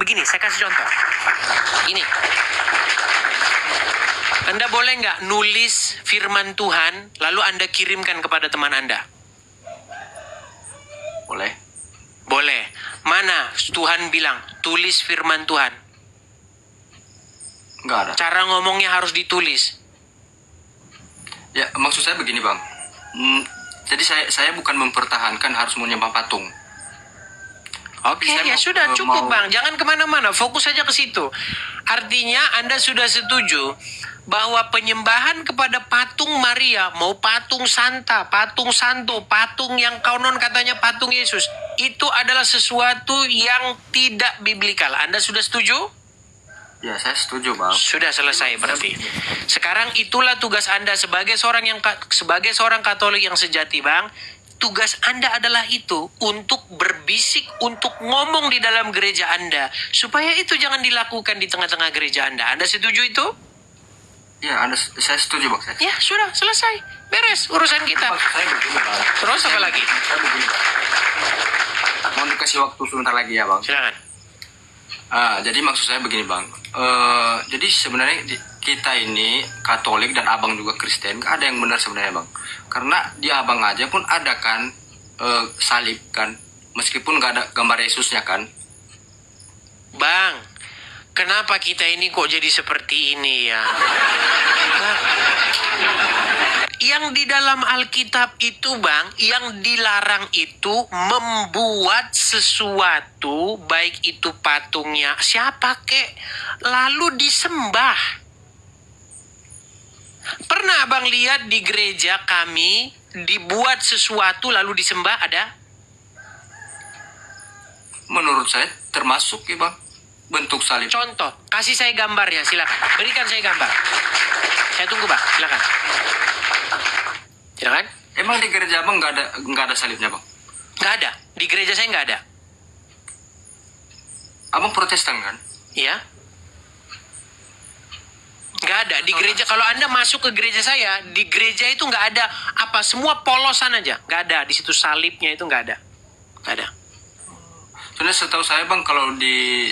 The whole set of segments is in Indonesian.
begini, saya kasih contoh. Ini. Anda boleh nggak nulis firman Tuhan, lalu Anda kirimkan kepada teman Anda? Boleh. Boleh. Mana Tuhan bilang, tulis firman Tuhan? Nggak ada. Cara ngomongnya harus ditulis. Ya, maksud saya begini, Bang. Jadi saya bukan mempertahankan harus menyembah patung. Oke, ya sudah cukup Bang. Jangan kemana-mana, fokus saja ke situ. Artinya Anda sudah setuju bahwa penyembahan kepada patung Maria, mau patung Santa, patung Santo, patung yang konon katanya patung Yesus, itu adalah sesuatu yang tidak biblikal. Anda sudah setuju? Ya, saya setuju, Bang. Sudah selesai berarti. Sekarang itulah tugas Anda sebagai seorang Katolik yang sejati, Bang. Tugas Anda adalah itu, untuk berbisik, untuk ngomong di dalam gereja Anda, supaya itu jangan dilakukan di tengah-tengah gereja Anda. Anda setuju itu? Ya, saya setuju, Bang. Ya, sudah selesai. Beres urusan kita. Saya begini, Bang. Terus apa lagi? Saya begini, Bang. Mau dikasih waktu sebentar lagi ya, Bang. Silakan. Jadi maksud saya begini, Bang. Jadi sebenarnya kita ini Katolik dan abang juga Kristen, gak ada yang benar sebenarnya, Bang. Karena di abang aja pun ada kan salib kan, meskipun gak ada gambar Yesusnya kan. Bang, kenapa kita ini kok jadi seperti ini ya? Yang di dalam Alkitab itu, Bang, yang dilarang itu membuat sesuatu, baik itu patungnya siapa kek, lalu disembah. Pernah Abang lihat di gereja kami dibuat sesuatu lalu disembah, ada? Menurut saya termasuk ya, Bang, bentuk salib. Contoh, kasih saya gambarnya, silakan. Berikan saya gambar. Saya tunggu, Bang, silakan. Silakan. Emang di gereja Abang nggak ada salibnya, Bang? Nggak ada. Di gereja saya nggak ada. Abang Protestan kan? Iya. Nggak ada. Di gereja, kalau Anda masuk ke gereja saya, di gereja itu nggak ada apa, semua polosan aja. Nggak ada. Di situ salibnya itu nggak ada. Nggak ada. Soalnya setahu saya, Bang, kalau di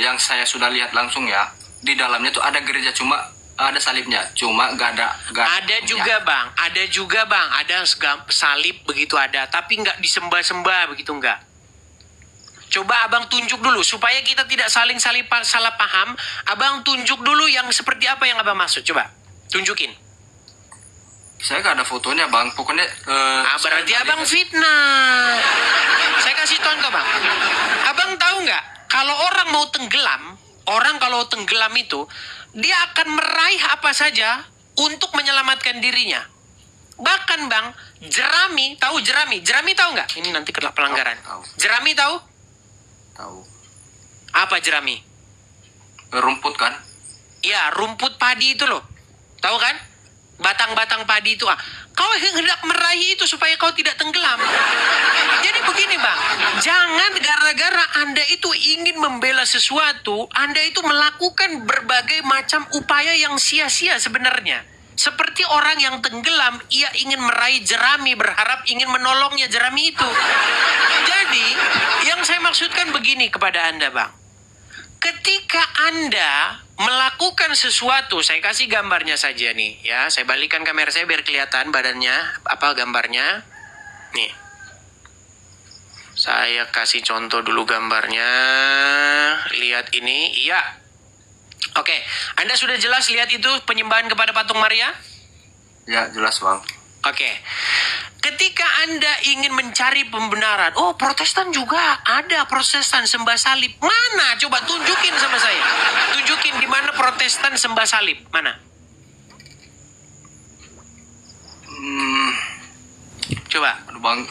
yang saya sudah lihat langsung ya, di dalamnya tuh ada gereja, cuma ada salibnya, cuma nggak ada. Ada juga, Bang. Ada juga, Bang. Ada salib begitu ada, tapi nggak disembah-sembah begitu, nggak. Coba Abang tunjuk dulu, supaya kita tidak salah paham. Abang tunjuk dulu yang seperti apa yang Abang maksud. Coba, tunjukin. Saya nggak ada fotonya, Bang. Pokoknya Berarti Abang fitnah. Saya kasih contoh, Bang. Abang tahu nggak, kalau orang mau tenggelam, kalau tenggelam itu, dia akan meraih apa saja untuk menyelamatkan dirinya. Bahkan, Bang, jerami, tahu jerami? Jerami tahu nggak? Ini nanti kena pelanggaran. Tahu. Jerami tahu? Tahu. Apa jerami? Rumput kan? Ya, rumput padi itu loh. Tahu kan? Batang-batang padi itu. Kau hendak meraih itu supaya kau tidak tenggelam. Jadi begini, Bang. Jangan gara-gara Anda itu ingin membela sesuatu, Anda itu melakukan berbagai macam upaya yang sia-sia sebenarnya. Seperti orang yang tenggelam, ia ingin meraih jerami, berharap ingin menolongnya jerami itu. Jadi, yang saya maksudkan begini kepada Anda, Bang. Ketika Anda melakukan sesuatu, saya kasih gambarnya saja nih, ya. Saya balikkan kamera saya biar kelihatan badannya, apa gambarnya. Nih. Saya kasih contoh dulu gambarnya. Lihat ini, iya. Oke, Anda sudah jelas lihat itu penyembahan kepada patung Maria? Ya, jelas, Bang. Oke. Ketika Anda ingin mencari pembenaran, oh Protestan juga ada Protestan sembah salib. Mana? Coba tunjukin sama saya. Tunjukin di mana Protestan sembah salib. Mana? Coba. Aduh, Bang.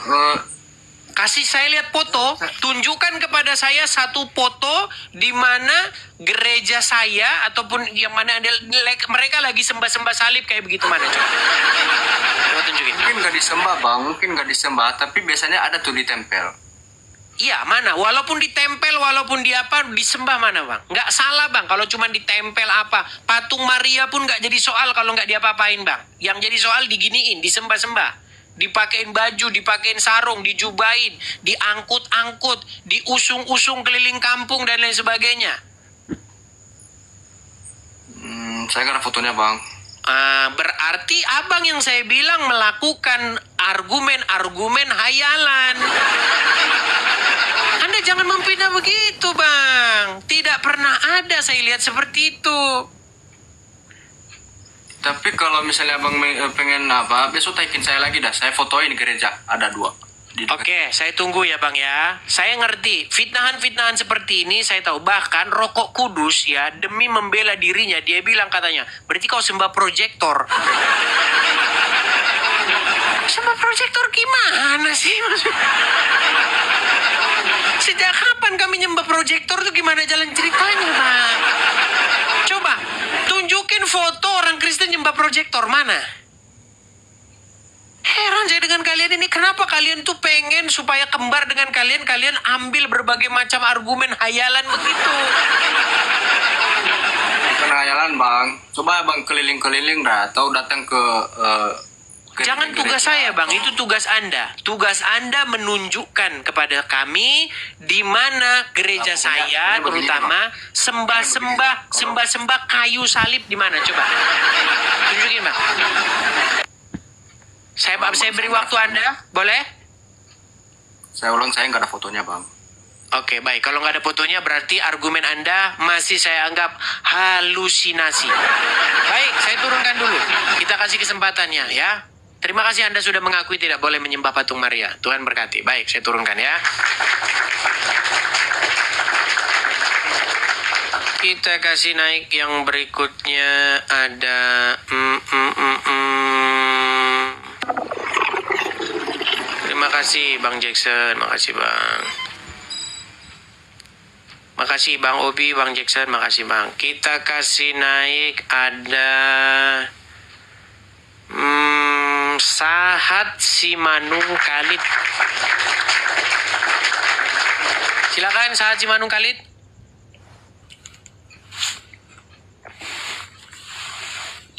Kasih saya lihat foto. Tunjukkan kepada saya satu foto di mana gereja saya ataupun yang mana mereka lagi sembah-sembah salib kayak begitu, mana? Coba tunjukin. Mungkin nggak disembah, Bang. Mungkin nggak disembah, tapi biasanya ada tuh ditempel. Iya, mana? Walaupun ditempel, walaupun di apa, disembah mana, Bang? Nggak salah, Bang. Kalau cuma ditempel apa. Patung Maria pun nggak jadi soal kalau nggak diapa-apain, Bang. Yang jadi soal diginiin, disembah-sembah. dipakein baju, dipakein sarung, dijubahin, diangkut-angkut, diusung-usung keliling kampung dan lain sebagainya. Saya nggak ada fotonya bang. Berarti abang yang saya bilang melakukan argumen-argumen hayalan. Anda jangan memfitnah begitu, Bang. Tidak pernah ada saya lihat seperti itu. Tapi kalau misalnya abang pengen besok taikin saya lagi dah. Saya fotoin gereja, ada 2. Oke, saya tunggu ya Bang ya. Saya ngerti, fitnahan-fitnahan seperti ini saya tahu. Bahkan Rokok Kudus ya, demi membela dirinya, dia bilang katanya, berarti kau sembah proyektor. Sembah proyektor gimana sih maksudnya? Sejak kapan kami nyembah proyektor tuh gimana jalan ceritanya Bang? Coba, tunjukin foto orang Kristen nyembah proyektor, mana? Heran saya dengan kalian ini, kenapa kalian tuh pengen supaya kembar dengan kalian ambil berbagai macam argumen hayalan begitu. Bukan hayalan bang, coba bang keliling-keliling dah, atau datang ke Jangan tugas saya Bang, itu tugas Anda. Tugas Anda menunjukkan kepada kami di mana gereja saya terutama sembah kayu salib di mana, coba. Tunjukin Bang. Saya beri waktu Anda, boleh? Saya ulang, saya nggak ada fotonya bang. Oke, baik. Kalau nggak ada fotonya berarti argumen Anda masih saya anggap halusinasi. Baik, saya turunkan dulu. Kita kasih kesempatannya ya. Terima kasih Anda sudah mengakui tidak boleh menyembah patung Maria. Tuhan berkati. Baik, saya turunkan ya. Kita kasih naik yang berikutnya ada Terima kasih Bang Jackson, makasih Bang. Makasih Bang Obi, Bang Jackson, makasih Bang. Kita kasih naik ada Sahat Simanung Khalid. Silakan Sahat Simanung Khalid.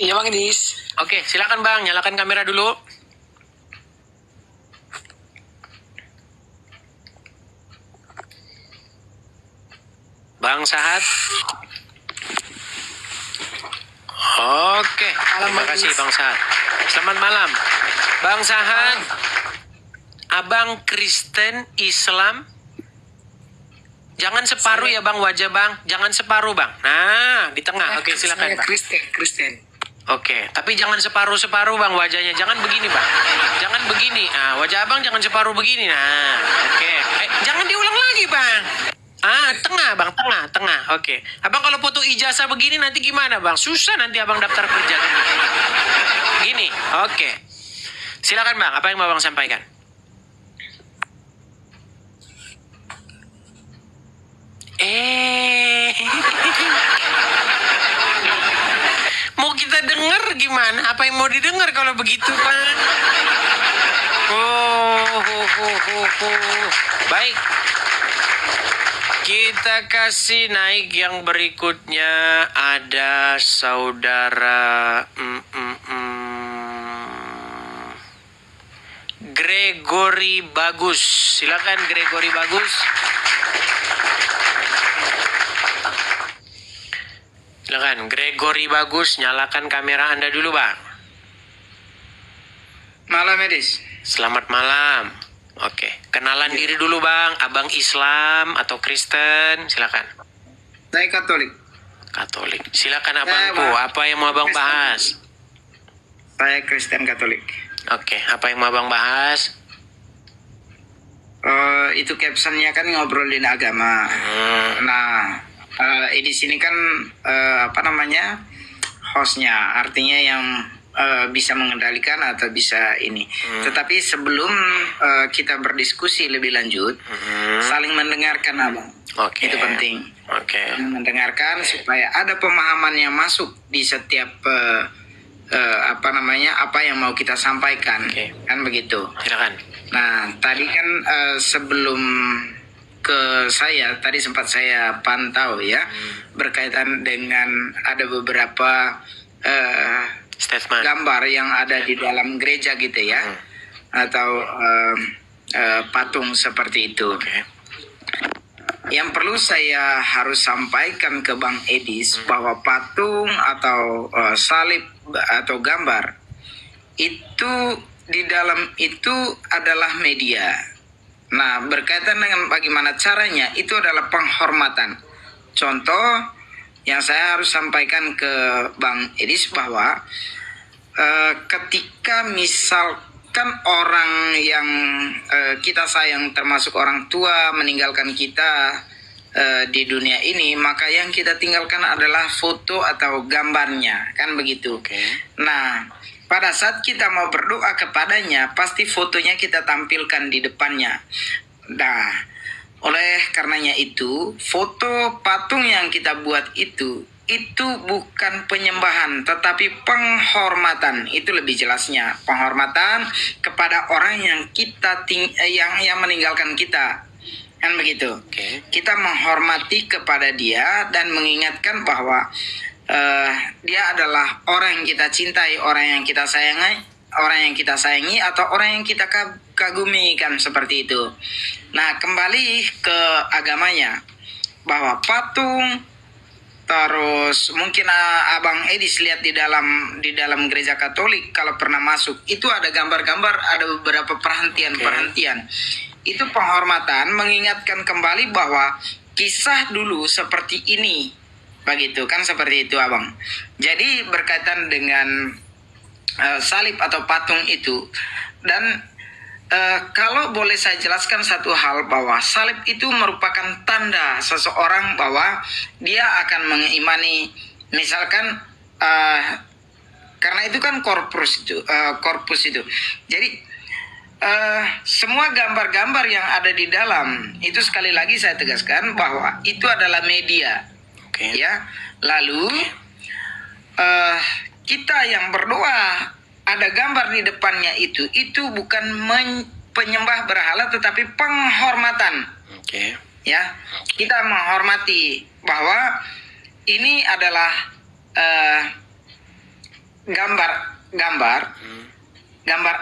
Iya Bang Idis. Oke, silakan Bang, nyalakan kamera dulu. Bang Sahat. Oke, terima kasih Bang Sahat. Selamat malam. Bang Sahat, Abang Kristen Islam. Jangan separuh ya Bang wajah Bang, jangan separuh Bang. Nah, di tengah. Oke, silakan Saya Bang. Kristen. Oke, tapi jangan separuh-separuh Bang wajahnya. Jangan begini Bang. Jangan begini. Nah, wajah Abang jangan separuh begini. Nah, oke. Jangan diulang lagi Bang. Tengah Bang, tengah. Oke. Abang kalau foto ijazah begini nanti gimana Bang? Susah nanti Abang daftar kerja. Gini, oke. Silakan Bang, apa yang mau Bang sampaikan? Mau kita dengar gimana? Apa yang mau didengar kalau begitu Pak? Baik. Kita kasih naik yang berikutnya ada saudara Gregory Bagus. Silakan Gregory Bagus. Silakan Gregory Bagus, nyalakan kamera Anda dulu, Bang. Malam Idis. Selamat malam. Oke, kenalan diri dulu Bang, Abang Islam atau Kristen, silakan. Saya Katolik. Katolik. Silakan Abangku, apa yang mau Abang bahas? Saya Kristen Katolik. Oke, apa yang mau Abang bahas? Itu captionnya kan ngobrolin agama. Nah, di sini kan hostnya, artinya yang bisa mengendalikan atau bisa ini. Tetapi sebelum kita berdiskusi lebih lanjut, saling mendengarkan Abang. Oke. Itu penting. Oke. Mendengarkan supaya ada pemahaman yang masuk di setiap apa yang mau kita sampaikan. Oke. Kan begitu. Silakan. Nah, tadi kan sebelum ke saya, tadi sempat saya pantau ya, berkaitan dengan ada beberapa Statement. gambar yang ada di dalam gereja gitu ya. atau patung seperti itu. Yang perlu saya harus sampaikan ke Bang Edis bahwa patung atau salib atau gambar itu di dalam itu adalah media. Nah, berkaitan dengan bagaimana caranya, itu adalah penghormatan. Contoh yang saya harus sampaikan ke Bang Edis bahwa ketika misalkan orang yang kita sayang, termasuk orang tua, meninggalkan kita di dunia ini, maka yang kita tinggalkan adalah foto atau gambarnya, kan begitu. Nah, pada saat kita mau berdoa kepadanya, pasti fotonya kita tampilkan di depannya. Nah, oleh karenanya itu, foto patung yang kita buat itu bukan penyembahan, tetapi penghormatan. Itu lebih jelasnya, penghormatan kepada orang yang yang meninggalkan kita, kan begitu. Kita menghormati kepada dia dan mengingatkan bahwa dia adalah orang yang kita cintai, orang yang kita sayangi, atau orang yang kita kagumi, kan seperti itu. Nah, kembali ke agamanya, bahwa patung, terus mungkin Abang Edis lihat di dalam gereja Katolik, kalau pernah masuk itu ada gambar-gambar, ada beberapa perhentian. Itu penghormatan, mengingatkan kembali bahwa kisah dulu seperti ini, begitu kan, seperti itu Abang. Jadi berkaitan dengan salib atau patung itu, dan kalau boleh saya jelaskan satu hal, bahwa salib itu merupakan tanda seseorang bahwa dia akan mengimani, misalkan karena itu kan korpus itu. Jadi semua gambar-gambar yang ada di dalam itu, sekali lagi saya tegaskan bahwa itu adalah media. Ya, lalu kita yang berdoa ada gambar di depannya, itu bukan penyembah berhala, tetapi penghormatan. Ya, kita menghormati bahwa ini adalah gambar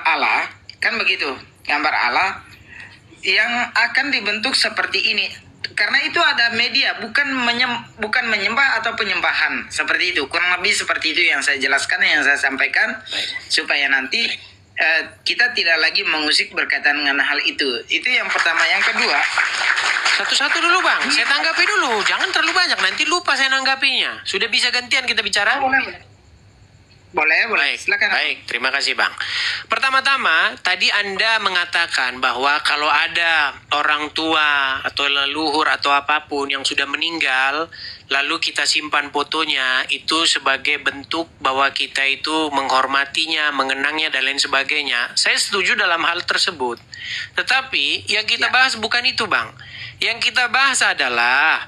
Allah, kan begitu, gambar Allah yang akan dibentuk seperti ini. Karena itu ada media, bukan menyembah atau penyembahan, seperti itu. Kurang lebih seperti itu yang saya jelaskan, yang saya sampaikan. Supaya nanti kita tidak lagi mengusik berkaitan dengan hal itu. Itu yang pertama. Yang kedua, Satu-satu dulu Bang, saya tanggapi dulu. Jangan terlalu banyak, nanti lupa saya nanggapinya. Sudah bisa gantian kita bicara? Boleh. Baik, Silakan. baik, terima kasih Bang. Pertama-tama, tadi Anda mengatakan bahwa kalau ada orang tua atau leluhur atau apapun yang sudah meninggal, lalu kita simpan fotonya, itu sebagai bentuk bahwa kita itu menghormatinya, mengenangnya, dan lain sebagainya. Saya setuju dalam hal tersebut. Tetapi yang kita bahas bukan itu Bang. Yang kita bahas adalah,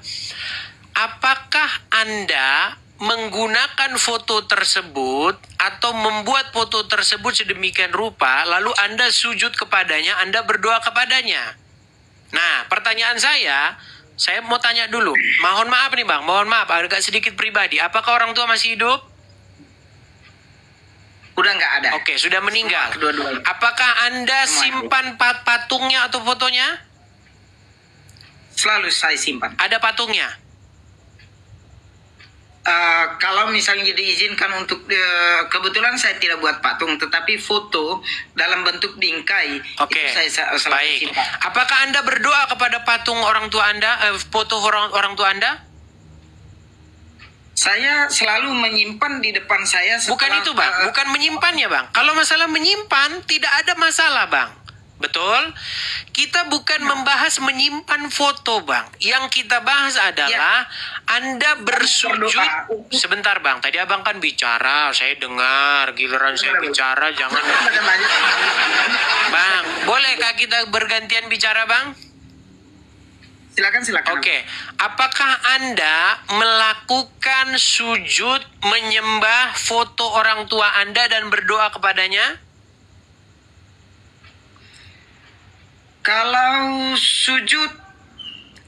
apakah Anda menggunakan foto tersebut atau membuat foto tersebut sedemikian rupa, lalu Anda sujud kepadanya, Anda berdoa kepadanya. Nah, pertanyaan saya mau tanya dulu. Mohon maaf nih Bang, mohon maaf agak sedikit pribadi. Apakah orang tua masih hidup? Udah nggak ada. Oke, sudah meninggal. Dua-duanya. Apakah Anda Semua simpan patungnya atau fotonya? Selalu saya simpan. Ada patungnya? Kalau misalnya diizinkan untuk kebetulan saya tidak buat patung, tetapi foto dalam bentuk bingkai. Oke, itu saya selalu baik. simpan. Apakah Anda berdoa kepada patung orang tua Anda, foto orang tua Anda? Saya selalu menyimpan di depan saya. Bukan itu Bang, bukan menyimpannya Bang. Kalau masalah menyimpan, tidak ada masalah Bang. Betul? Kita bukan membahas menyimpan foto Bang. Yang kita bahas adalah Anda bersujud. Sebentar Bang, tadi Abang kan bicara, saya dengar. Giliran saya bicara, jangan. Bang, bolehkah kita bergantian bicara Bang? Silakan. Oke, apakah Anda melakukan sujud menyembah foto orang tua Anda dan berdoa kepadanya? Kalau sujud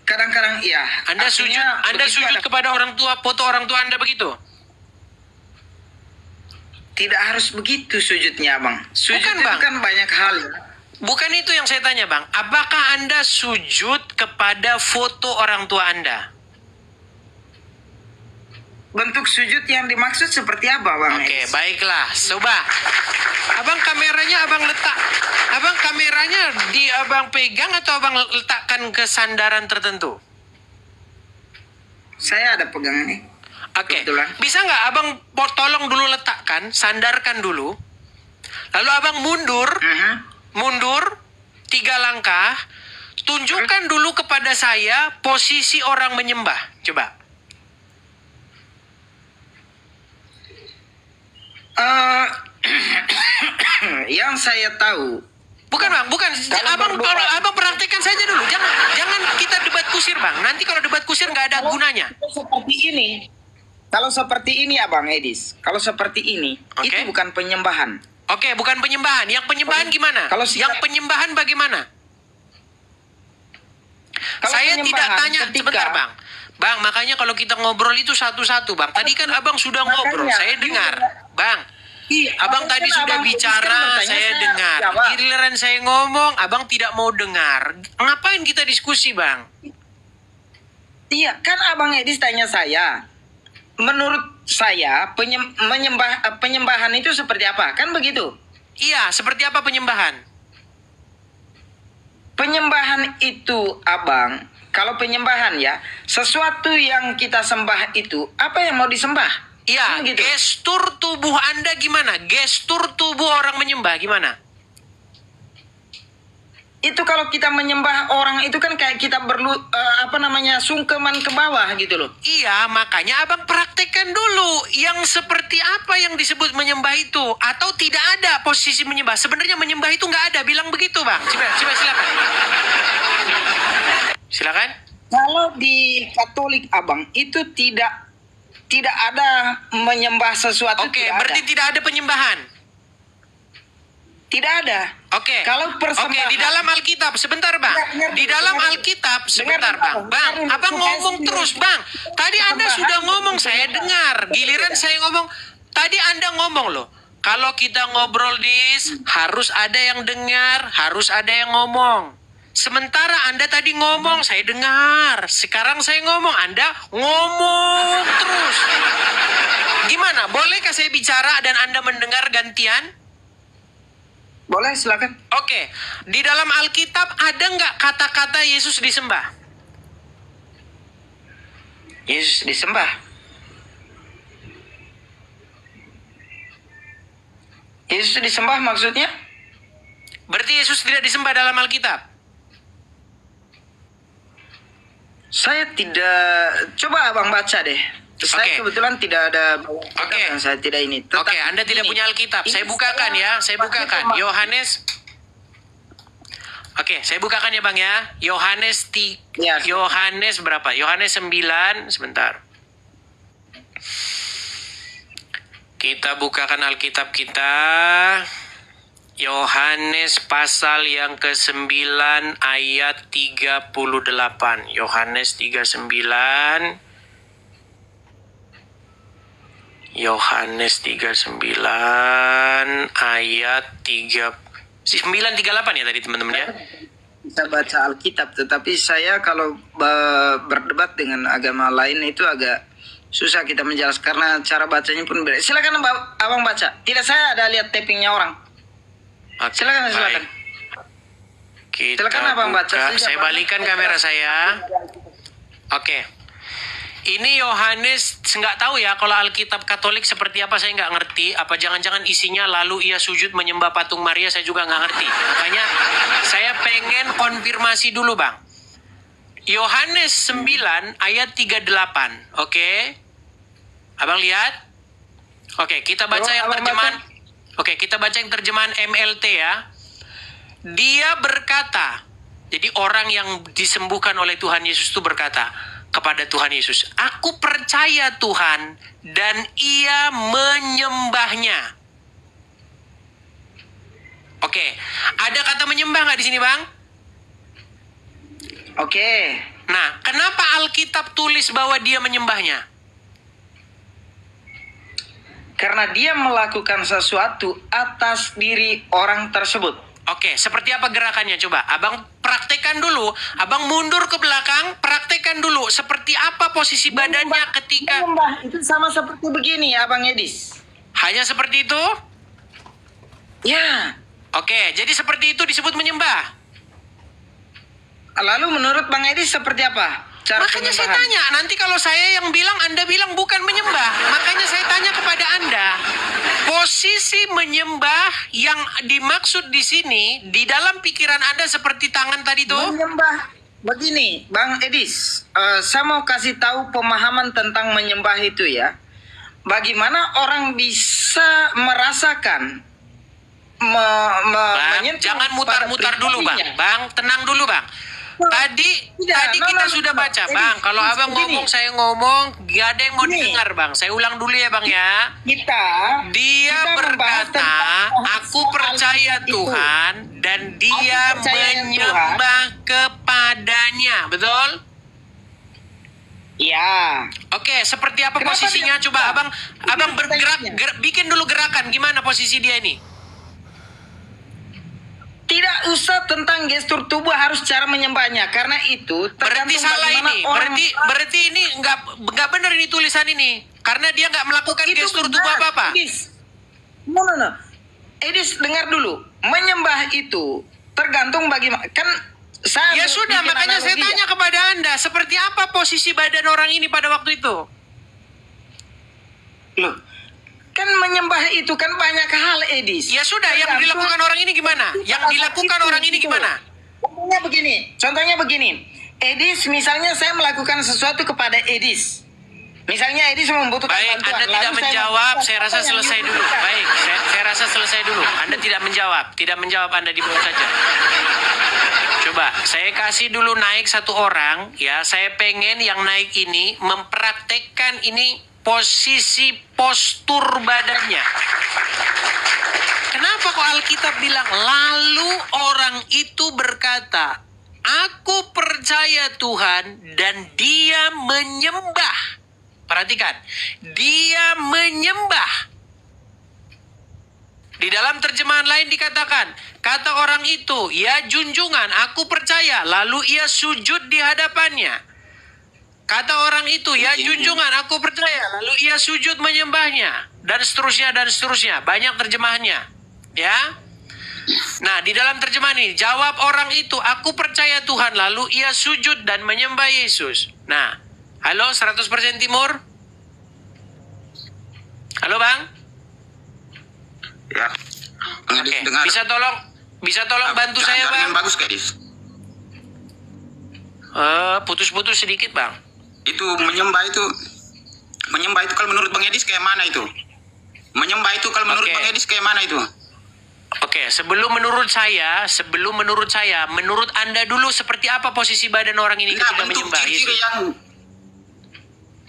kadang-kadang iya. Anda sujud kepada orang tua, foto orang tua Anda begitu? tidak harus begitu sujudnya, Bang. Sujud Bukan, itu Bang. kan banyak hal. Ya. Bukan itu yang saya tanya, Bang. Apakah Anda sujud kepada foto orang tua Anda? Bentuk sujud yang dimaksud seperti apa, Bang? Oke, baiklah. Coba. Abang kameranya abang pegang atau abang letakkan ke sandaran tertentu? Saya ada pegang ini. Oke. Kebetulan. Bisa nggak abang tolong dulu letakkan, sandarkan dulu. Lalu abang mundur 3 langkah. Tunjukkan dulu kepada saya posisi orang menyembah. Coba. Yang saya tahu, Bukan, Bang, bukan. Abang praktekkan saja dulu. Jangan kita debat kusir, Bang. Nanti kalau debat kusir nggak ada gunanya. seperti ini. Kalau seperti ini, Abang Edis. Kalau seperti ini, Oke. itu bukan penyembahan. Oke, bukan penyembahan. Yang penyembahan gimana? Kalau Yang penyembahan bagaimana? Kalau Saya tidak penyembahan tanya, ketika- sebentar, Bang. Bang, makanya kalau kita ngobrol itu satu-satu, Bang. Tadi kan abang sudah ngobrol, Makanya, saya dengar. Bang, Iya, abang tadi kan sudah Abang Edis kan bicara, bertanya, saya dengar. jawab. Giliran saya ngomong, abang tidak mau dengar. Ngapain kita diskusi, Bang? Iya, kan Abang Edis tanya saya. Menurut saya, penyembahan itu seperti apa? Kan begitu. Iya, seperti apa penyembahan? Penyembahan itu, Abang, kalau penyembahan ya, sesuatu yang kita sembah itu, apa yang mau disembah? Iya, Kan gitu. gestur tubuh Anda gimana? Gestur tubuh orang menyembah gimana? Itu kalau kita menyembah orang itu kan kayak kita sungkeman ke bawah gitu loh. Iya, makanya abang praktekkan dulu yang seperti apa yang disebut menyembah itu. Atau tidak ada posisi menyembah. Sebenarnya menyembah itu nggak ada. Bilang begitu, Bang. Coba silakan. Silakan. Kalau di Katolik, Abang, itu tidak ada menyembah sesuatu. Oke, tidak berarti ada. tidak ada penyembahan. Tidak ada. Oke. Kalau persembahan. Oke, di dalam Alkitab, sebentar, Bang. Dengar, Di dalam dengar. Alkitab, sebentar, Dengar, Bang. Bang, dengar, abang supaya ngomong saya terus, dengar. Bang. Tadi Anda Persembahan sudah ngomong, itu saya beda. dengar. Giliran Beda. saya ngomong, tadi Anda ngomong loh. Kalau kita ngobrol harus ada yang dengar, harus ada yang ngomong. Sementara Anda tadi ngomong, saya dengar. Sekarang saya ngomong, Anda ngomong terus. Gimana? Bolehkah saya bicara dan Anda mendengar gantian? Boleh, silakan. Oke, di dalam Alkitab ada nggak kata-kata Yesus disembah? Yesus disembah. Yesus disembah maksudnya? Berarti Yesus tidak disembah dalam Alkitab? Saya tidak. Coba Abang baca deh. Saya Oke. kebetulan tidak ada. Oke. Yang saya tidak ini. Oke, Anda tidak punya Alkitab. Saya bukakan ya, saya bukakan. Yohanes. Oke, saya bukakan ya, Bang ya. Ya. Yohanes berapa? Yohanes 9, sebentar. Kita bukakan Alkitab kita. Yohanes pasal yang ke-9 ayat 38. Yohanes 39. Yohanes 39 ayat 9:38 ya tadi teman-teman ya. Bisa baca Alkitab, tetapi saya kalau berdebat dengan agama lain itu agak susah kita menjelaskan karena cara bacanya pun beda. Silakan Abang baca. Tidak, saya ada lihat tappingnya orang. Oke, Silakan. baik. Kita Silakan Abang baca buka. saja, Saya Bang. balikan kamera saya. Oke. Ini Yohanes, nggak tahu ya kalau Alkitab Katolik seperti apa, saya nggak ngerti. Apa jangan-jangan isinya lalu ia sujud menyembah patung Maria, saya juga nggak ngerti. Makanya saya pengen konfirmasi dulu, Bang. Yohanes 9 ayat 38, oke? Abang lihat? Oke, kita baca yang Abang terjemahan. Oke, kita baca yang terjemahan MLT ya. Dia berkata, jadi orang yang disembuhkan oleh Tuhan Yesus itu berkata kepada Tuhan Yesus, "Aku percaya Tuhan," dan ia menyembahnya. Oke, ada kata menyembah nggak di sini, Bang? Oke. Nah, kenapa Alkitab tulis bahwa dia menyembahnya? karena dia melakukan sesuatu atas diri orang tersebut. Oke, seperti apa gerakannya? Coba, abang praktekkan dulu. Abang mundur ke belakang, praktekkan dulu. Seperti apa posisi badannya ketika... Menyembah itu sama seperti begini, Abang Edis. Hanya seperti itu? Ya. Oke, jadi seperti itu disebut menyembah. Lalu menurut Bang Edis seperti apa cara Makanya saya penyembahan? tanya, nanti kalau saya yang bilang, Anda bilang bukan menyembah. Makanya saya tanya kepada Anda, posisi menyembah yang dimaksud di sini, di dalam pikiran Anda seperti tangan tadi tuh? Menyembah begini, Bang Edis. Saya mau kasih tahu pemahaman tentang menyembah itu ya. Bagaimana orang bisa merasakan Bang, menyentuh jangan pada mutar-mutar dulu, Bang. pribadinya. Bang, tenang dulu, Bang. Tadi kita sudah baca, Bang. Kalau abang ngomong, saya ngomong, gak ada yang mau didengar, Bang. Saya ulang dulu ya, Bang ya. Dia Kita membahas berkata, tentang aku percaya itu. Tuhan, dan dia Aku percaya menyembah kepadanya. Betul? Ya. Oke, seperti apa Kenapa posisinya? dia- Coba abang bergerak, pertanyaannya. bikin dulu gerakan. Gimana posisi dia ini? Tidak usah tentang gestur tubuh harus cara menyembahnya, karena itu Berarti tergantung salah bagaimana ini. orang- Berarti ini nggak benar ini tulisan ini. Karena dia nggak melakukan Itu gestur benar, tubuh apa-apa. Edis. No. Edis, dengar dulu. Menyembah itu tergantung bagaimana. Kan saya Ya sudah, bikin makanya saya analogi tanya ya. kepada Anda, seperti apa posisi badan orang ini pada waktu itu? Loh, kan menyembah itu kan banyak hal, Edis. Ya sudah, yang Tergantung- dilakukan orang ini gimana? Yang dilakukan orang ini gimana? Contohnya begini. Edis, misalnya saya melakukan sesuatu kepada Edis. Misalnya Edis membutuhkan Baik, bantuan. Anda lalu tidak menjawab, melakukan saya rasa apa yang selesai dulu. dibutuhkan. Baik, saya rasa selesai dulu. Anda tidak menjawab. Tidak menjawab, Anda dibuat saja. Coba, saya kasih dulu naik satu orang, ya. Saya pengen yang naik ini mempraktekkan ini posisi postur badannya. Kenapa kok Alkitab bilang, lalu orang itu berkata, aku percaya Tuhan dan dia menyembah. Perhatikan, dia menyembah. Di dalam terjemahan lain dikatakan, kata orang itu, ya junjungan, aku percaya, lalu ia sujud di hadapannya. Kata orang itu, ya junjungan, aku percaya, lalu ia sujud menyembahnya. Dan seterusnya, dan seterusnya. Banyak terjemahannya. Ya. Nah, di dalam terjemahan ini, jawab orang itu, aku percaya Tuhan, lalu ia sujud dan menyembah Yesus. Nah, halo 100% Timur? Halo Bang? Ya. Bang Edis Oke, dengar. bisa tolong bantu saya Jangan Bang? yang bagus, Kak Edis. Putus-putus sedikit Bang. Itu menyembah itu kalau menurut Bang Edis kayak mana itu? Menyembah itu kalau menurut Oke. Bang Edis kayak mana itu? Oke, sebelum menurut saya, menurut Anda dulu seperti apa posisi badan orang ini Enggak, ketika bentuk menyembah ciri-ciri Yesus? yang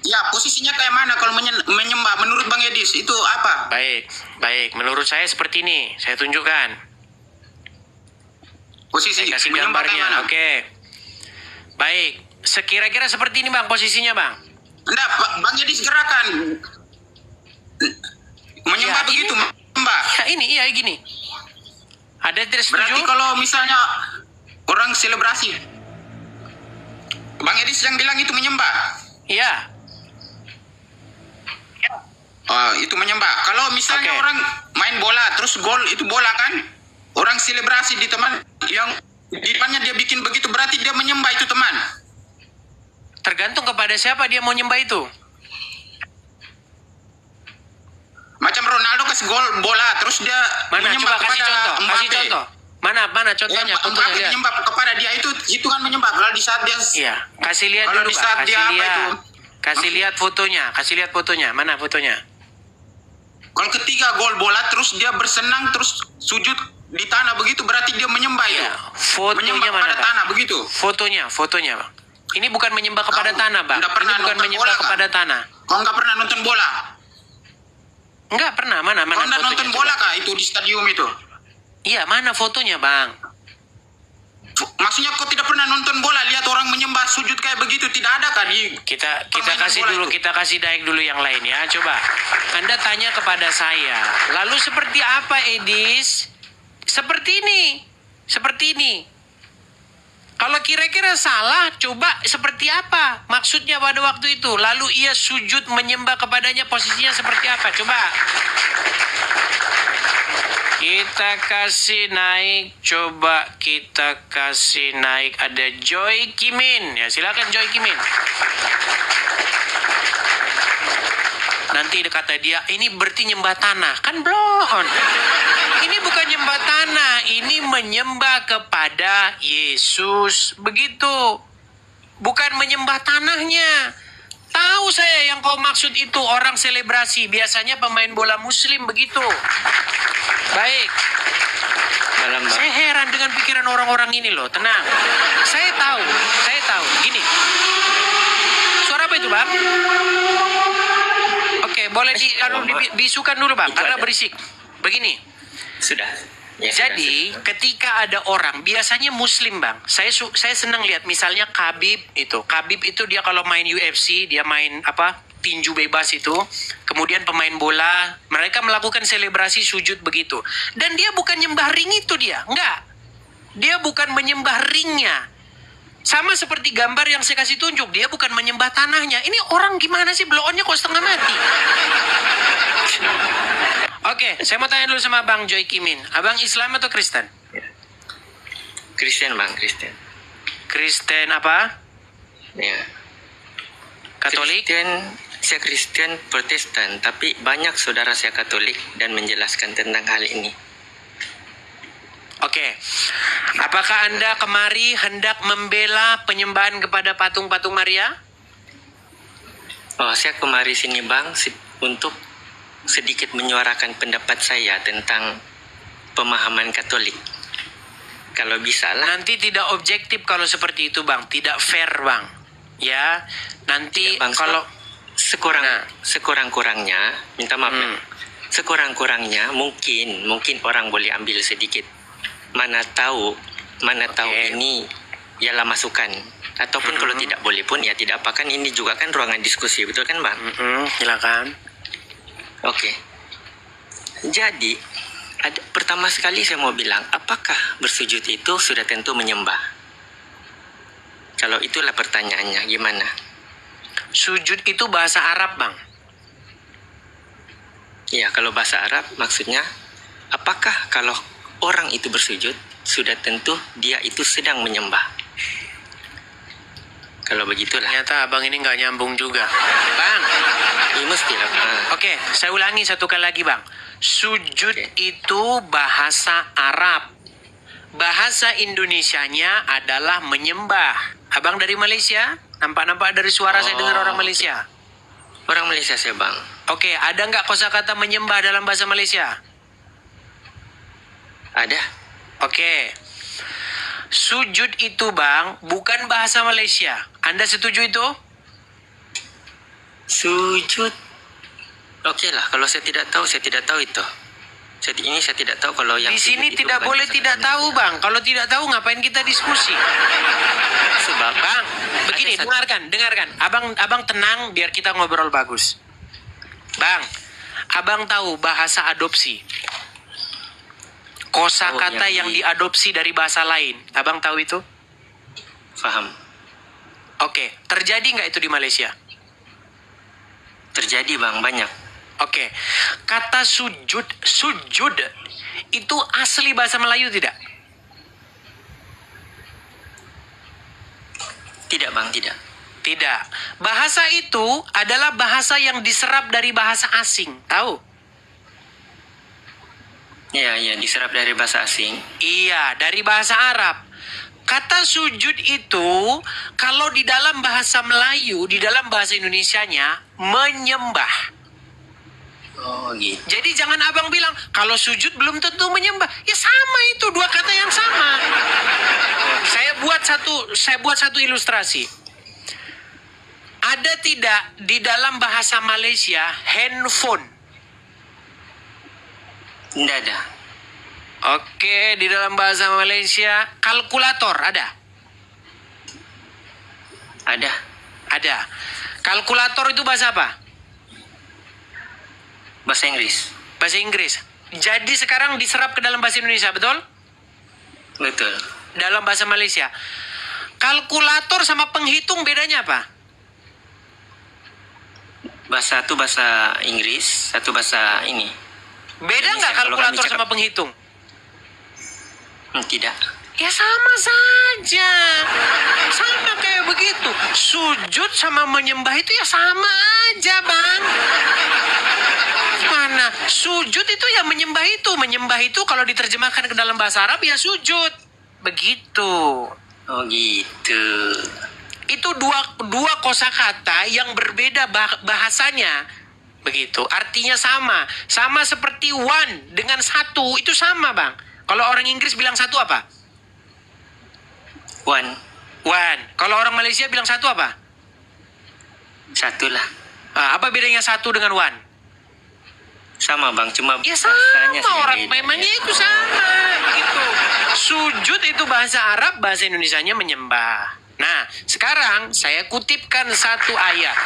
ya posisinya kayak mana kalau menyembah menurut Bang Edis itu apa? Baik. Menurut saya seperti ini. Saya tunjukkan. Posisi Saya kasih menyembah kayak mana? gambarnya. Oke. Baik. Sekira-kira seperti ini Bang posisinya Bang. Enggak, Bang Edis gerakan. Menyembah Ya, begitu, ini- menyembah. Ya ini, ya gini. Ada yang tidak setuju? Berarti kalau misalnya orang selebrasi, Bang Edis yang bilang itu menyembah. Iya. Oh, itu menyembah. Kalau misalnya Oke. orang main bola terus gol itu bola kan? Orang selebrasi di teman yang di depannya dia bikin begitu berarti dia menyembah itu teman. Tergantung kepada siapa dia mau nyembah itu. Macam Ronaldo kasih gol bola terus dia Mana? menyembah Coba kasih kepada contoh. Kasih Mbappe. contoh. Mana contohnya? Ya, Contohnya Mbappe lihat. menyembah kepada dia itu kan menyembah. Kalau di saat dia Iya. Kasih lihat Kalau dulu di Bang. saat Kasih dia apa lihat. itu? Kasih lihat fotonya. Kasih lihat fotonya. Mana fotonya? kalau ketiga gol bola terus dia bersenang terus sujud di tanah begitu berarti dia menyembah itu. Iya. Fotonya Menyembah mana kepada Bang? tanah begitu. Fotonya Bang. Ini bukan menyembah kepada Kau tanah Bang. nggak Ini pernah bukan nonton menyembah bola, Kak? kepada tanah. Kau nggak pernah nonton bola? Enggak pernah. Mana Kau nggak fotonya? nonton coba? bola kah itu di stadium itu? Iya, mana fotonya Bang? Maksudnya kau tidak pernah nonton bola, lihat orang menyembah sujud kayak begitu, tidak ada kan? Kita Permainan kasih bola dulu, itu. kita kasih Daik dulu yang lain ya. Coba. Anda tanya kepada saya. Lalu seperti apa, Edis? Seperti ini. Seperti ini. Kalau kira-kira salah, coba seperti apa maksudnya pada waktu itu? Lalu ia sujud menyembah kepadanya, posisinya seperti apa? Coba. Kita kasih naik, coba kita kasih naik. Ada Joy Kimin. Ya, silakan Joy Kimin. Nanti kata dia, ini berarti nyembah tanah. Kan belum. Ini bukan nyembah tanah, ini menyembah kepada Yesus. Begitu. Bukan menyembah tanahnya. Tahu saya yang kau maksud itu orang selebrasi. Biasanya pemain bola muslim begitu. Baik. Malam, Bang. Saya heran dengan pikiran orang-orang ini loh. Tenang. Saya tahu. Gini. Suara apa itu, Bang? Oke, boleh bisukan dulu, Bang, Itu karena ada. berisik. Begini. Sudah. Ya, Jadi, sudah. ketika ada orang, biasanya muslim, Bang. Saya senang lihat misalnya Khabib itu. Khabib itu dia kalau main UFC, dia main tinju bebas itu. Kemudian pemain bola, mereka melakukan selebrasi sujud begitu. Dan dia bukan nyembah ring itu dia. Enggak. Dia bukan menyembah ringnya. Sama seperti gambar yang saya kasih tunjuk, dia bukan menyembah tanahnya. Ini orang gimana sih, blow-on-nya kok setengah mati? Oke, saya mau tanya dulu sama Bang Joy Kimin. Abang Islam atau Kristen? Kristen, Bang, Kristen. Kristen apa? Ya. Katolik? Saya Kristen Protestan, tapi banyak saudara saya Katolik dan menjelaskan tentang hal ini. Oke. Apakah Anda kemari hendak membela penyembahan kepada patung-patung Maria? Oh, saya kemari sini, Bang, untuk sedikit menyuarakan pendapat saya tentang pemahaman Katolik. Kalau bisa lah. Nanti tidak objektif kalau seperti itu, Bang. Tidak fair, Bang. Ya, nanti Bang, kalau sekurang-kurangnya, minta maaf ya. Sekurang-kurangnya mungkin orang boleh ambil sedikit. Mana tahu Oke. ini ialah masukan. Ataupun kalau tidak boleh pun ya tidak apa, kan ini juga kan ruangan diskusi, betul kan, Bang? Silakan. Oke. Jadi, pertama sekali saya mau bilang, apakah bersujud itu sudah tentu menyembah? Kalau itulah pertanyaannya, gimana? Sujud itu bahasa Arab, Bang. Ya, kalau bahasa Arab maksudnya, apakah kalau orang itu bersujud, sudah tentu dia itu sedang menyembah? Kalau begitulah. Ternyata abang ini nggak nyambung juga. Bang, Ini mestilah. oke, saya ulangi satu kali lagi, Bang. Sujud Oke. itu bahasa Arab. Bahasa Indonesianya adalah menyembah. Abang dari Malaysia? Nampak-nampak dari suara saya dengar orang oke. Malaysia. Orang Malaysia saya, Bang. Oke, ada nggak kosakata menyembah dalam bahasa Malaysia? Ada. Oke. Sujud itu, Bang, bukan bahasa Malaysia. Anda setuju itu? Sujud. Oke lah, kalau saya tidak tahu itu. Ini saya tidak tahu kalau yang Di sujud sini itu tidak bukan boleh bahasa tidak tahu, Malaysia. Bang. Kalau tidak tahu, ngapain kita diskusi? Sebab, Bang, begini, ada satu- dengarkan. Abang tenang biar kita ngobrol bagus. Bang, abang tahu bahasa adopsi. Kosakata Oh, yang yang diadopsi dari bahasa lain. Abang tahu itu? Paham. Oke, terjadi nggak itu di Malaysia? Terjadi, Bang, banyak. Oke, kata sujud itu asli bahasa Melayu tidak? Tidak, Bang, tidak. Tidak. Bahasa itu adalah bahasa yang diserap dari bahasa asing. Tahu? Ya, diserap dari bahasa asing. Iya, dari bahasa Arab. Kata sujud itu, kalau di dalam bahasa Melayu, di dalam bahasa Indonesianya, menyembah. Oh, gitu. Jadi jangan abang bilang, kalau sujud belum tentu menyembah. Ya sama itu, dua kata yang sama. Saya buat satu ilustrasi. Ada tidak di dalam bahasa Malaysia handphone? Tidak ada. Oke, di dalam bahasa Malaysia, kalkulator ada? Ada. Ada. Kalkulator itu bahasa apa? Bahasa Inggris. Bahasa Inggris. Jadi sekarang diserap ke dalam bahasa Indonesia, betul? Betul. Dalam bahasa Malaysia. Kalkulator sama penghitung bedanya apa? Bahasa satu bahasa Inggris, satu bahasa ini. Beda nggak Indonesia, kalau kami kalkulator cakap. sama penghitung? Tidak. Ya sama saja. Sama kayak begitu. Sujud sama menyembah itu ya sama aja, Bang. Mana? Sujud itu ya menyembah itu. Menyembah itu kalau diterjemahkan ke dalam bahasa Arab ya sujud. Begitu. Oh gitu. Itu dua kosakata yang berbeda bahasanya. Begitu. Artinya sama. Sama seperti one dengan satu. Itu sama, Bang. Kalau orang Inggris bilang satu apa? One. One. Kalau orang Malaysia bilang satu apa? Satu lah. Apa bedanya satu dengan one? Sama bang, cuma Ya sama bahasanya saja orang. beda, Memangnya ya. itu sama. Gitu. Sujud itu bahasa Arab, bahasa Indonesianya menyembah. Nah, sekarang saya kutipkan satu ayat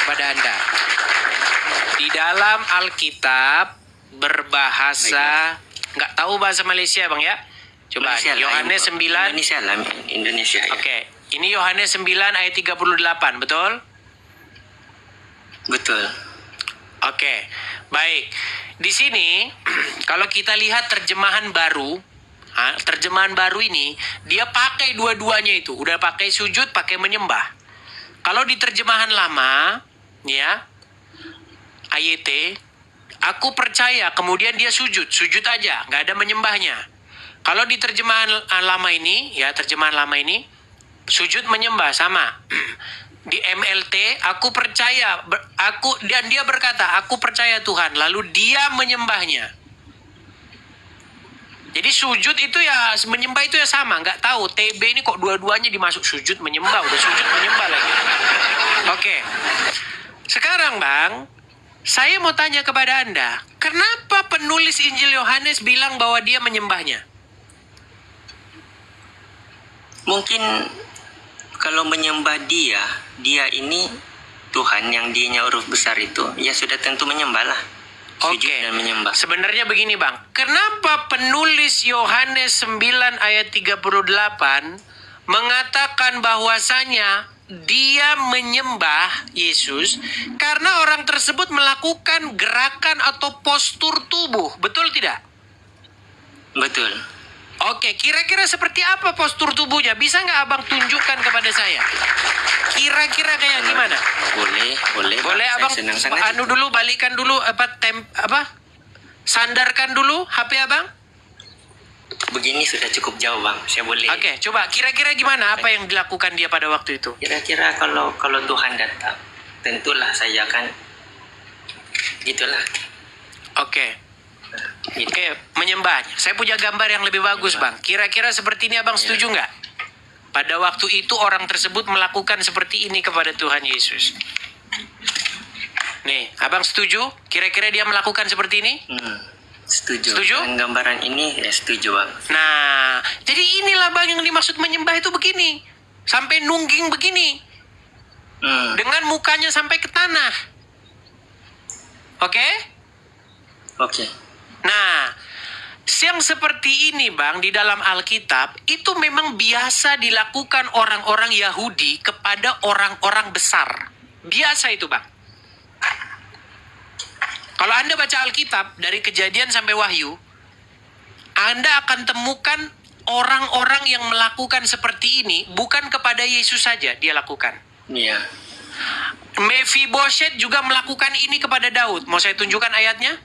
kepada Anda. Di dalam Alkitab berbahasa, nggak tahu bahasa Malaysia, Bang ya? Coba, Indonesia lah, Yohanes 9. Indonesia lah, Indonesia ya. Oke, ini Yohanes 9 ayat 38, betul? Betul. Oke, baik. Di sini, kalau kita lihat terjemahan baru ini, dia pakai dua-duanya itu. Udah pakai sujud, pakai menyembah. Kalau di terjemahan lama, ya, AYT, aku percaya, kemudian dia sujud aja, nggak ada menyembahnya. Kalau di terjemahan lama ini, ya terjemahan lama ini, sujud menyembah sama. Di MLT, aku percaya, dan dia berkata, aku percaya Tuhan, lalu dia menyembahnya. Jadi sujud itu ya, menyembah itu ya sama, nggak tahu TB ini kok dua-duanya dimasuk sujud menyembah, udah sujud menyembah lagi. Oke, sekarang Bang, saya mau tanya kepada Anda, kenapa penulis Injil Yohanes bilang bahwa dia menyembahnya? Mungkin kalau menyembah dia ini Tuhan yang dianya huruf besar itu, ya sudah tentu menyembah lah. Sujud Oke. dan menyembah. Sebenarnya begini Bang, kenapa penulis Yohanes 9 ayat 38 mengatakan bahwasanya dia menyembah Yesus karena orang tersebut melakukan gerakan atau postur tubuh, betul tidak? Betul. Oke, kira-kira seperti apa postur tubuhnya? Bisa nggak Abang tunjukkan kepada saya? Kira-kira kayak gimana? Boleh. Boleh Bang. Abang, Saya senang sangat. balikkan dulu sandarkan dulu HP Abang. Begini sudah cukup jauh bang. Saya boleh. Oke, coba kira-kira gimana apa yang dilakukan dia pada waktu itu? Kira-kira kalau Tuhan datang, tentulah saya akan gitulah. Oke. Gitu. Oke, menyembahnya. Saya punya gambar yang lebih bagus, Bang. Kira-kira seperti ini Abang setuju nggak? Pada waktu itu orang tersebut melakukan seperti ini kepada Tuhan Yesus. Nih, Abang setuju? Kira-kira dia melakukan seperti ini? Setuju. Setuju? Dengan gambaran ini ya setuju bang. Nah, jadi inilah Bang yang dimaksud menyembah itu begini. Sampai nungging begini. Dengan mukanya sampai ke tanah. Oke? Oke. Nah, yang seperti ini Bang, di dalam Alkitab, itu memang biasa dilakukan orang-orang Yahudi kepada orang-orang besar. Biasa itu Bang. Kalau Anda baca Alkitab, dari Kejadian sampai Wahyu, Anda akan temukan orang-orang yang melakukan seperti ini, bukan kepada Yesus saja dia lakukan. Iya. Mephibosheth juga melakukan ini kepada Daud. Mau saya tunjukkan ayatnya?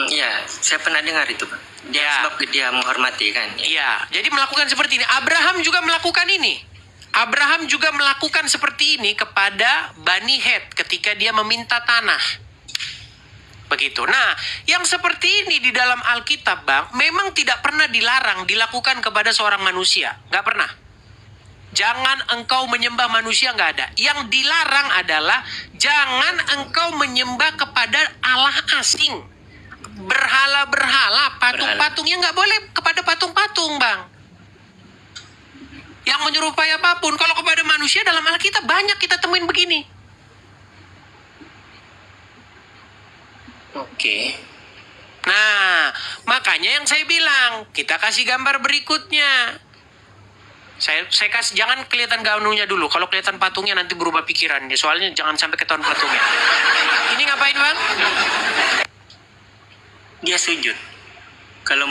Iya, saya pernah dengar itu bang. Dia Ya. sebab dia menghormati kan. Ya. Iya, jadi melakukan seperti ini. Abraham juga melakukan ini. Abraham juga melakukan seperti ini kepada Bani Het ketika dia meminta tanah. Begitu. Nah, yang seperti ini di dalam Alkitab, Bang, memang tidak pernah dilarang dilakukan kepada seorang manusia. Nggak pernah. Jangan engkau menyembah manusia, nggak ada. Yang dilarang adalah jangan engkau menyembah kepada Allah asing. berhala-berhala, patung-patungnya nggak boleh kepada patung-patung, Bang. Yang menyerupai apapun. Kalau kepada manusia dalam Alkitab banyak kita temuin begini. Oke. Nah, makanya yang saya bilang, kita kasih gambar berikutnya. Saya kasih, jangan kelihatan gaunnya dulu. Kalau kelihatan patungnya nanti berubah pikirannya. Soalnya jangan sampai ketahuan patungnya. Ini ngapain, Bang? Dia sujud. Kalau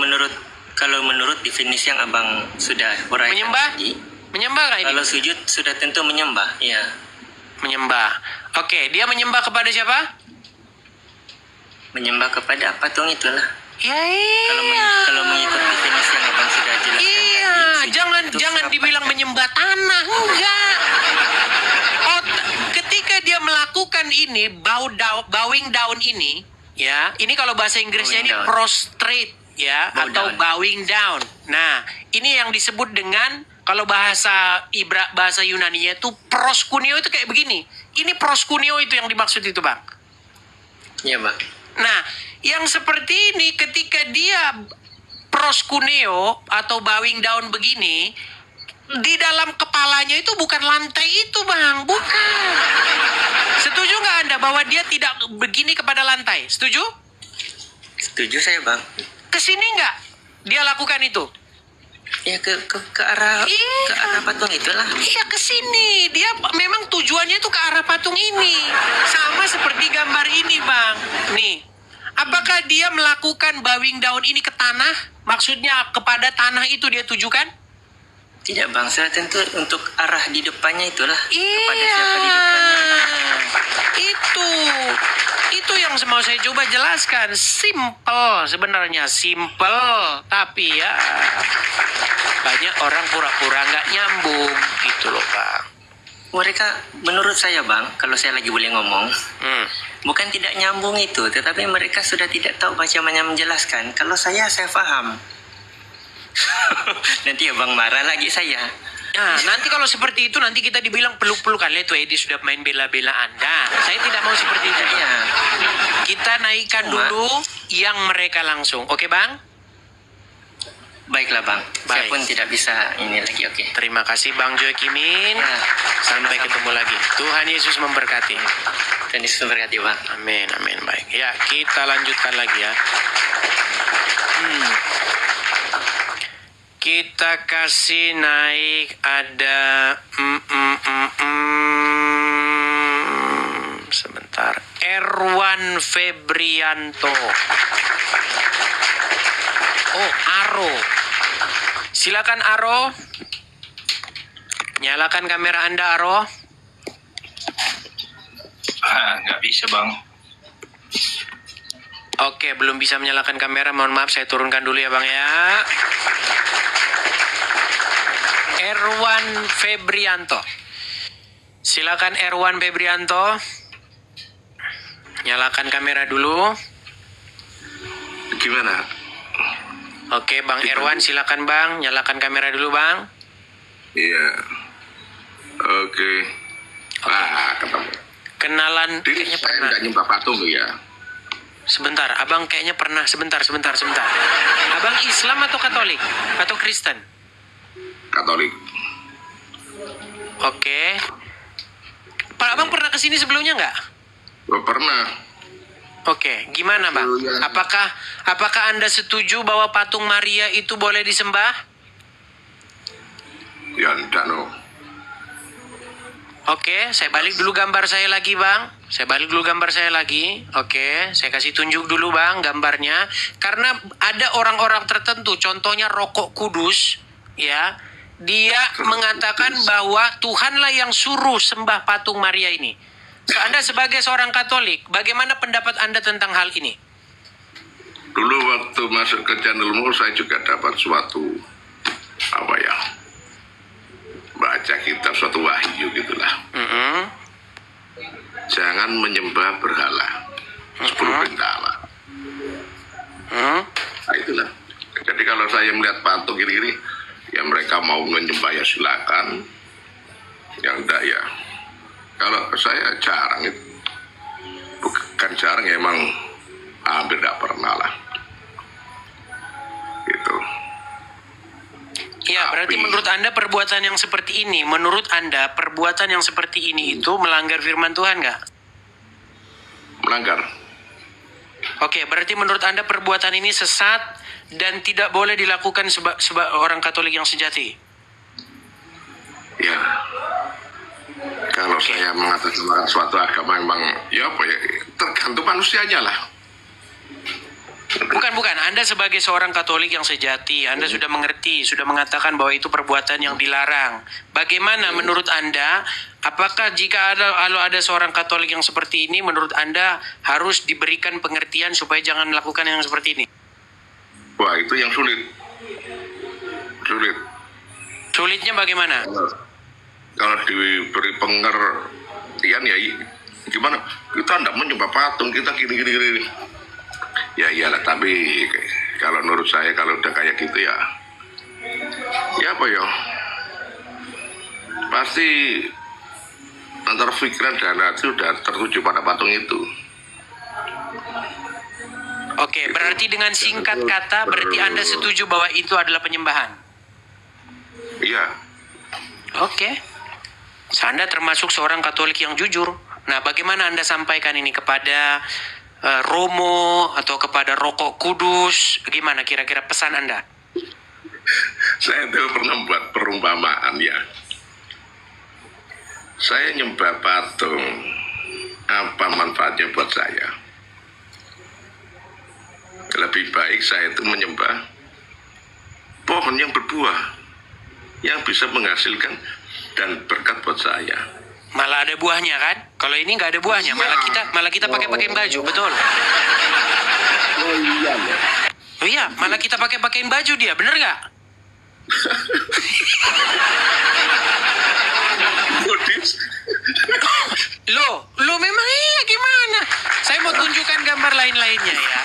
menurut definisi yang abang sudah uraikan Menyembah? tadi, Menyembah kah ini? kalau sujud sudah tentu menyembah. Ya. Menyembah. Oke, dia menyembah kepada siapa? Menyembah kepada patung itulah. Ya iya. Kalau mengikut definisi yang abang sudah jelaskan Iya, tadi, sujud jangan itu jangan siapa? dibilang menyembah tanah, enggak. Ketika dia melakukan ini, bowing down ini, ya, ini kalau bahasa Inggrisnya Bowing ini down. prostrate, ya, Bow atau down. bowing down. Nah, ini yang disebut dengan kalau bahasa Yunaninya itu proskuneo itu kayak begini. Ini proskuneo itu yang dimaksud itu, Bang. Iya, Bang. Nah, yang seperti ini ketika dia proskuneo atau bowing down begini, di dalam kepalanya itu bukan lantai itu, Bang. Bukan. Setuju nggak Anda bahwa dia tidak begini kepada lantai? Setuju? Setuju saya, Bang. Kesini nggak dia lakukan itu? Ya ke arah Iya. ke arah patung itulah. Iya, ke sini. Dia memang tujuannya itu ke arah patung ini. Sama seperti gambar ini, Bang. Nih. Apakah dia melakukan bowing down ini ke tanah? Maksudnya kepada tanah itu dia tujukan? Tidak, Bang. Sudah tentu untuk arah di depannya itulah. Kepada Iya. siapa di depannya. Itu yang mau saya coba jelaskan. Simple, sebenarnya simple, tapi ya banyak orang pura-pura nggak nyambung gitu loh, Bang. Mereka, menurut saya, Bang, kalau saya lagi boleh ngomong, bukan tidak nyambung itu, tetapi mereka sudah tidak tahu bagaimana menjelaskan. Kalau saya paham. Nanti Abang marah lagi saya. Nah, nanti kalau seperti itu nanti kita dibilang peluk-pelukan. Lihat tuh Edi sudah main bela-belaan. Nah, saya tidak mau seperti itu. Ya, Kita naikkan dulu yang mereka langsung. Oke, Bang? baiklah, Bang. Saya Baik. pun tidak bisa ini lagi, oke. Terima kasih Bang Joakimin. Ya, Sampai sama-sama. ketemu lagi. Tuhan Yesus memberkati. Dan Yesus memberkati, Bang. Amin, amin. Baik. Ya, kita lanjutkan lagi ya. Kita kasih naik ada sebentar. Erwan Febrianto. Oh, Aro. Silakan Aro. Nyalakan kamera Anda, Aro. Nggak bisa, Bang. Oke, belum bisa menyalakan kamera. Mohon maaf, saya turunkan dulu ya, Bang ya. Erwan Febrianto. Silakan Erwan Febrianto. Nyalakan kamera dulu. Gimana? Oke, Bang Erwan, silakan Bang. Nyalakan kamera dulu, Bang. Iya. Oke. Ketemu. Kenalan Jadi kayaknya saya pernah. nggak nyembah patung tuh ya. Sebentar, Abang kayaknya pernah. Sebentar. Abang Islam atau Katolik? Atau Kristen? Katolik. Oke. Pak, Abang pernah kesini sebelumnya nggak? Pernah. Oke, gimana Bang? Iya. Apakah Anda setuju bahwa patung Maria itu boleh disembah? Ya, enggak no. Oke, saya balik dulu gambar saya lagi, Bang. Oke, saya kasih tunjuk dulu, Bang, gambarnya. Karena ada orang-orang tertentu, contohnya Rokok Kudus, ya. Dia mengatakan bahwa Tuhanlah yang suruh sembah patung Maria ini. So, Anda sebagai seorang Katolik, bagaimana pendapat Anda tentang hal ini? Dulu waktu masuk ke channelmu saya juga dapat suatu baca kitab suatu wahyu gitulah. Jangan menyembah berhala. 10 perintah. Nah itulah. Jadi kalau saya melihat patung gini-gini, ya mereka mau menyembah ya silakan. Yang enggak ya. Kalau saya jarang itu. Bukan jarang ya, emang hampir tidak pernah lah. berarti menurut Anda perbuatan yang seperti ini, itu melanggar firman Tuhan nggak? Melanggar. Oke, berarti menurut Anda perbuatan ini sesat dan tidak boleh dilakukan sebab orang Katolik yang sejati. Ya. Kalau saya mengatasnamakan suatu agama memang ya apa ya, tergantung manusianya lah. Bukan. Anda sebagai seorang Katolik yang sejati, Anda sudah mengerti, sudah mengatakan bahwa itu perbuatan yang dilarang. Bagaimana menurut Anda, apakah jika kalau ada seorang Katolik yang seperti ini, menurut Anda harus diberikan pengertian supaya jangan melakukan yang seperti ini? Wah, itu yang sulit. Sulitnya bagaimana? Kalau diberi pengertian ya gimana? Kita tidak menyembah patung, kita gini. Ya iyalah, tapi kalau menurut saya kalau udah kayak gitu ya apa ya? Pasti antara pikiran dan hati sudah tertuju pada patung itu. Oke, berarti dengan singkat kata, berarti Anda setuju bahwa itu adalah penyembahan? Iya. Oke. Anda termasuk seorang Katolik yang jujur. Nah, bagaimana Anda sampaikan ini kepada Romo atau kepada Rokok Kudus? Bagaimana kira-kira pesan Anda? Saya tuh pernah buat perumpamaan ya. Saya nyembah patung, apa manfaatnya buat saya? Lebih baik saya itu menyembah pohon yang berbuah, yang bisa menghasilkan dan berkat buat saya. Malah ada buahnya kan? Kalau ini nggak ada buahnya, malah kita pakai baju, betul? Oh iya, malah kita pakein baju dia, bener nggak? Buddhis. Lo memang iya gimana? Saya mau tunjukkan gambar lain-lainnya ya.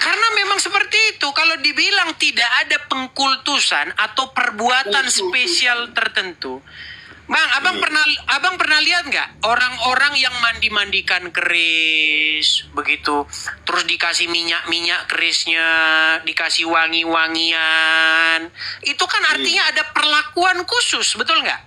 Karena memang seperti itu. Kalau dibilang tidak ada pengkultusan atau perbuatan spesial tertentu, Bang, abang pernah lihat nggak orang-orang yang mandi-mandikan keris begitu, terus dikasih minyak kerisnya, dikasih wangi-wangian, itu kan artinya ada perlakuan khusus, betul nggak?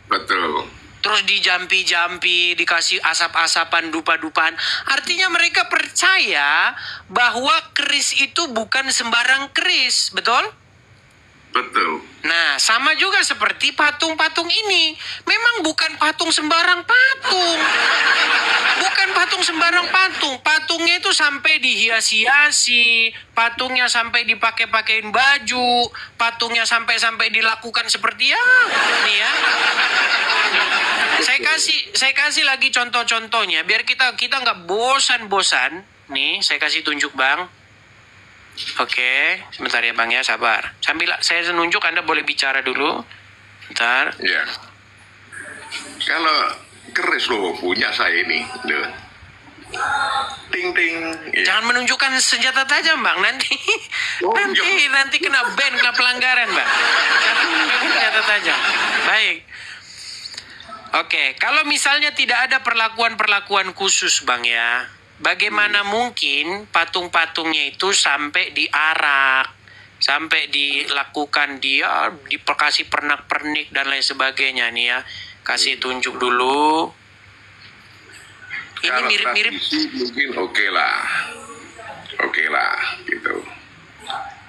Betul. Terus dijampi-jampi, dikasih asap-asapan, dupa-dupaan. Artinya mereka percaya bahwa keris itu bukan sembarang keris, betul? Betul. Nah, sama juga seperti patung-patung ini. Memang bukan patung sembarang patung. Bukan patung sembarang patung. Patungnya itu sampai dihias-hiasi. Patungnya sampai dipakai-pakein baju. Patungnya sampai dilakukan seperti ya. Nih ya. Saya kasih lagi contoh-contohnya. Biar kita nggak bosan-bosan. Nih, saya kasih tunjuk, Bang. Oke, sebentar ya Bang ya, sabar. Sambil saya nunjuk, Anda boleh bicara dulu. Bentar. Ya. Kalau keris lo punya saya ini, loh. Ting ting. Ya. Jangan menunjukkan senjata tajam, Bang. Nanti kena ban, kena pelanggaran, Bang. Jangan menunjukkan senjata tajam. Baik. Oke, kalau misalnya tidak ada perlakuan khusus, Bang ya. Bagaimana mungkin patung-patungnya itu sampai diarak, sampai dilakukan dia, dikasih pernak-pernik dan lain sebagainya nih ya. Kasih tunjuk dulu. Ini Kalau mirip-mirip. mungkin oke lah gitu.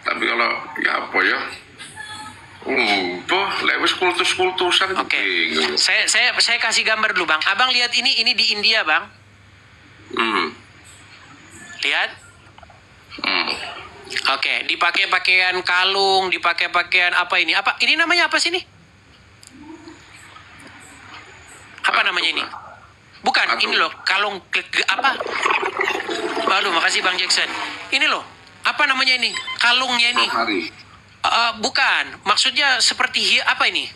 Tapi kalau ya apa ya? Lewis kultusan. Oke. Saya kasih gambar dulu, Bang. Abang lihat ini di India, Bang. Lihat. Oke, dipakai pakaian kalung, dipakai pakaian apa ini? Apa ini namanya apa sih ini? Apa namanya ini? Bukan, ini loh, kalung apa? Waduh, makasih Bang Jackson. Ini loh, apa namanya ini? Kalungnya ini. Bukan, maksudnya seperti apa ini?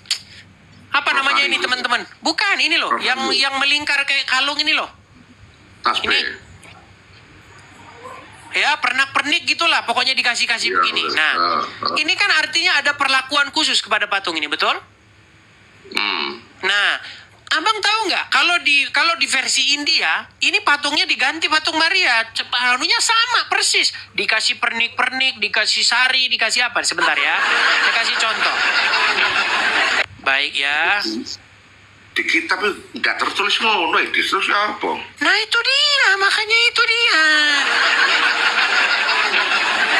Apa namanya ini teman-teman? Bukan, ini loh, yang melingkar kayak kalung ini loh. Ini. Ya, pernak-pernik gitulah, pokoknya dikasih-kasih begini. Nah, ini kan artinya ada perlakuan khusus kepada patung ini, betul? Nah, abang tahu nggak? Kalau di versi India, ini patungnya diganti patung Maria. Anunya sama persis. Dikasih pernik-pernik, dikasih sari, dikasih apa? Sebentar ya. Saya kasih contoh. Baik ya. Di kitab nggak tertulis ngono, terus apa? Nah itu dia, makanya itu dia.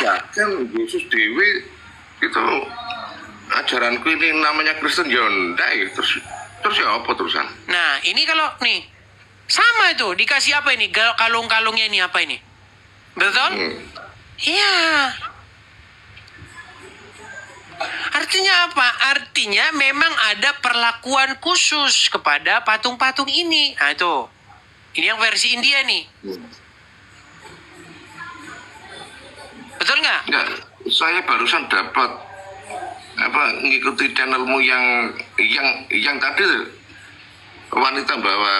Ya kan Yesus Dewi itu ajaranku ini namanya Kristen ya ndak ya. Terus ya apa terusan? Nah ini kalau nih sama itu dikasih apa ini? Kalung-kalungnya ini apa ini? Betul? Iya. Artinya apa? Artinya memang ada perlakuan khusus kepada patung-patung ini. Nah itu. Ini yang versi India nih. Betul nggak? Enggak, saya barusan dapat ngikuti channelmu yang tadi wanita bawa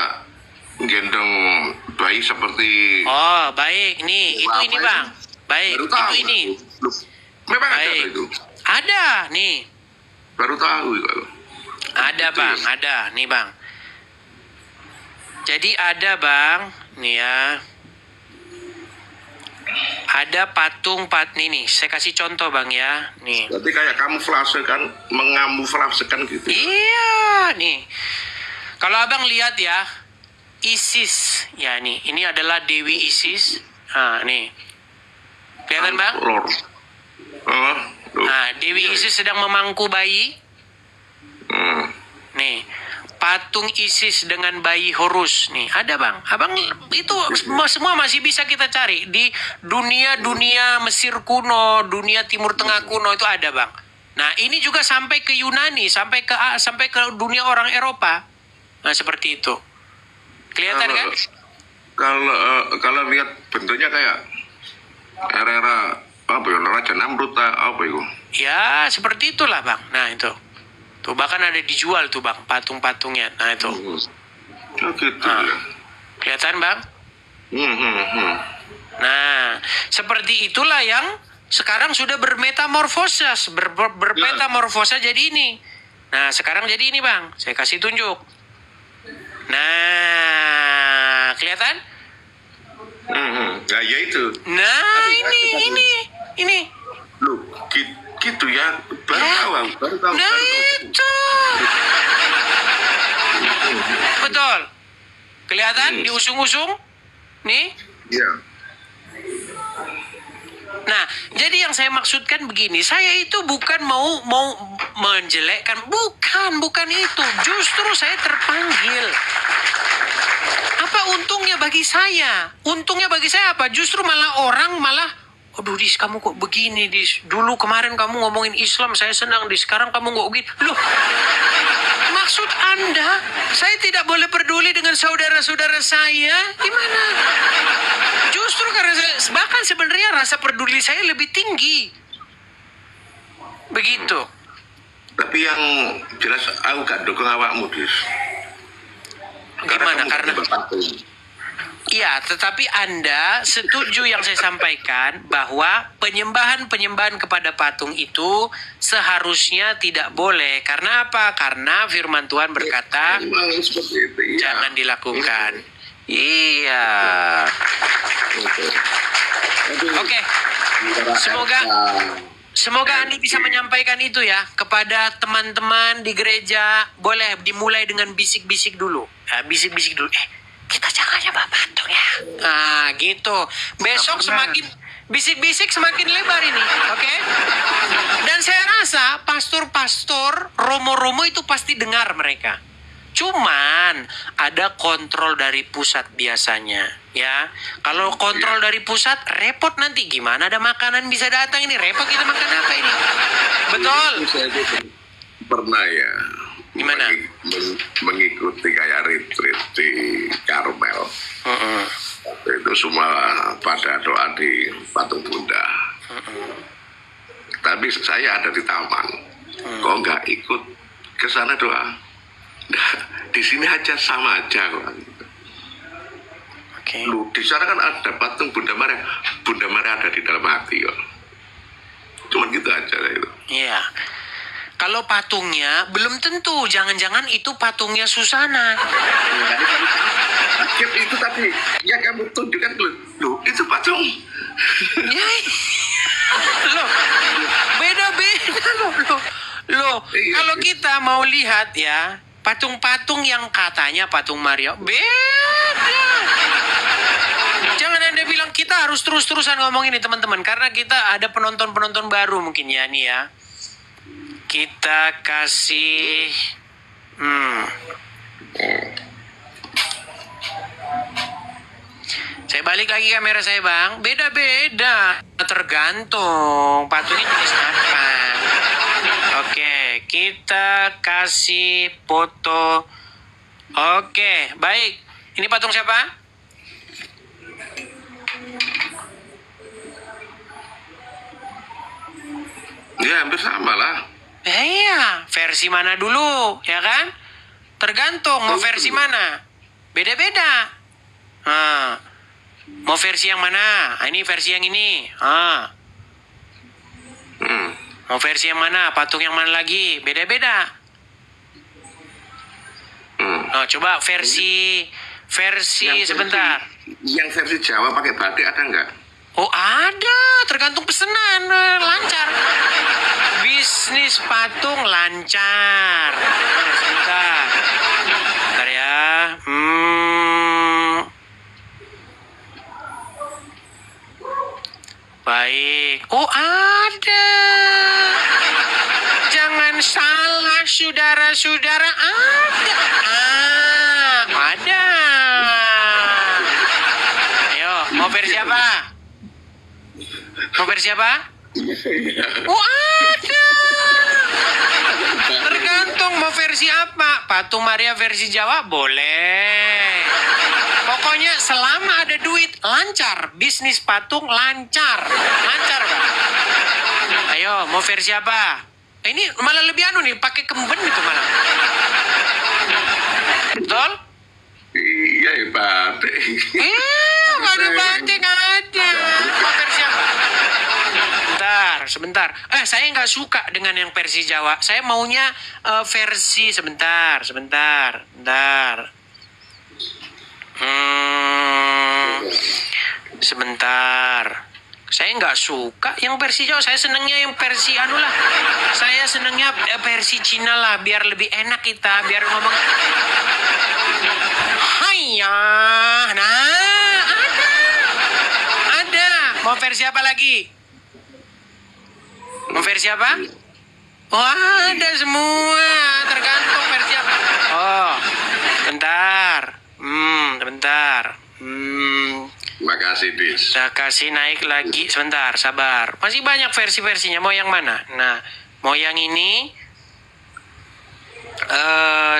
gendong bayi seperti Oh baik nih. Itu ini bang. Baik. baru tahu Itu ini. aku. Loh, memang ada Baik. itu Ada nih. baru tahu itu. Ada bang, ada nih bang. Jadi ada bang, nih ya. Ada patung nih, saya kasih contoh bang ya, nih. Berarti kayak kamuflase kan, mengamuflasekan gitu. Iya, nih. Kalau abang lihat ya, Isis, ya nih, ini adalah Dewi Isis. Nah, nih. Kelihatan bang? Lor. Nah, Dewi Isis sedang memangku bayi. Nih, patung Isis dengan bayi Horus. Nih, ada bang. Abang itu semua masih bisa kita cari di dunia Mesir kuno, dunia Timur Tengah kuno itu ada bang. Nah, ini juga sampai ke Yunani, sampai ke dunia orang Eropa. Nah, seperti itu. Kelihatan kan? Kalau lihat bentuknya kayak era apa ya, Raja Namrud apa itu? Ya, seperti itulah bang. Nah, itu. Tuh bahkan ada dijual tuh bang, patung-patungnya. Nah, itu. Oh gitu Nah, ya. kelihatan bang? Nah, seperti itulah yang sekarang sudah bermetamorfosis, bermetamorfosa jadi ini. Nah, sekarang jadi ini bang, saya kasih tunjuk. Nah, kelihatan? Nah ya itu. Nah, ini. Loh, gitu ya. Baru tahu. Nah, itu. Betul. Kelihatan diusung-usung? Nih. Iya. Nah, jadi yang saya maksudkan begini, saya itu bukan mau menjelekkan, bukan itu. Justru saya terpanggil. Apa untungnya bagi saya? Untungnya bagi saya apa? Justru orang malah, aduh Dis, kamu kok begini Dis? Dulu kemarin kamu ngomongin Islam, saya senang Dis. Sekarang kamu kok begini? Loh, maksud Anda, saya tidak boleh peduli dengan saudara-saudara saya? Gimana? Justru karena bahkan sebenarnya rasa peduli saya lebih tinggi. Begitu. Tapi yang jelas aku gak dukung awakmu, Dis. Gimana? kamu Karena nyembah patung. iya, tetapi Anda setuju yang saya sampaikan bahwa penyembahan kepada patung itu seharusnya tidak boleh. Karena apa? Karena firman Tuhan berkata, Memang seperti itu, ya. jangan dilakukan. Iya. Oke. Semoga Anda bisa menyampaikan itu ya kepada teman-teman di gereja. Boleh dimulai dengan bisik-bisik dulu. Bisik-bisik dulu. Kita jangan nyembah patung ya. Nah, gitu. Besok semakin bisik-bisik semakin lebar ini. Oke? Dan saya rasa pastor-pastor, romo-romo itu pasti dengar mereka. Cuman ada kontrol dari pusat biasanya, ya. Kalau kontrol dari pusat repot nanti gimana ada makanan bisa datang ini repot kita makan apa ini? Betul. Saya itu pernah ya. Gimana? Mengikuti kayak retreat di Karmel. Itu semua pada doa di patung Bunda. Tapi saya ada di taman. Kok nggak ikut ke sana doa? Nah, di sini aja sama aja kok. Oke. Lu di sana kan ada patung Bunda Maria. Bunda Maria ada di dalam hati kok. Cuman gitu aja itu. Iya. Kalau patungnya belum tentu, jangan-jangan itu patungnya Susana. Kaget itu tadi yang kamu tunjukkan loh itu patung. Ya, loh, beda-beda loh. Iya. Kalau kita mau lihat ya, patung-patung yang katanya patung Maria, beda. Jangan Anda bilang kita harus terus-terusan ngomong ini teman-teman, karena kita ada penonton-penonton baru mungkin ya nih ya. Kita kasih saya balik lagi kamera saya bang. Beda-beda. Tergantung patungnya jenis apa. Oke, kita kasih foto. Oke, baik. Ini patung siapa? Ya hampir sama lah. Iya, versi mana dulu, ya kan? Tergantung mau versi mana. Beda-beda. Nah, mau versi yang mana? Ini versi yang ini. Mau versi yang mana? Patung yang mana lagi? Beda-beda. Coba versi sebentar. Yang versi Jawa pakai batik ada nggak? Oh ada, tergantung pesanan, lancar. Bisnis patung lancar. Sebentar ya. Baik. Oh ada. Jangan salah saudara-saudara, ada. Ayo, mau versi apa? Mau versi apa? Oh ada. Tergantung mau versi apa. Patung Maria versi Jawa boleh. Pokoknya selama ada duit lancar. Bisnis patung lancar. Lancar Pak. Ayo mau versi apa? Ini malah lebih nih. Pakai kemben itu malah. Betul? Iya batik. Gak ada batik ada. Mau versi apa? Sebentar. Saya nggak suka dengan yang versi Jawa. Saya maunya versi sebentar. Sebentar. Saya nggak suka yang versi Jawa. Saya senengnya yang versi lah. Saya senengnya versi Cina lah, biar lebih enak kita, biar ngomong. Haiya. Nah, ada. Mau versi apa lagi? Mau versi apa? Oh ada semua, tergantung versi apa. Oh, bentar. Makasih Dis. Saya kasih naik lagi, sebentar, sabar. Masih banyak versi-versinya, mau yang mana? Nah, mau yang ini.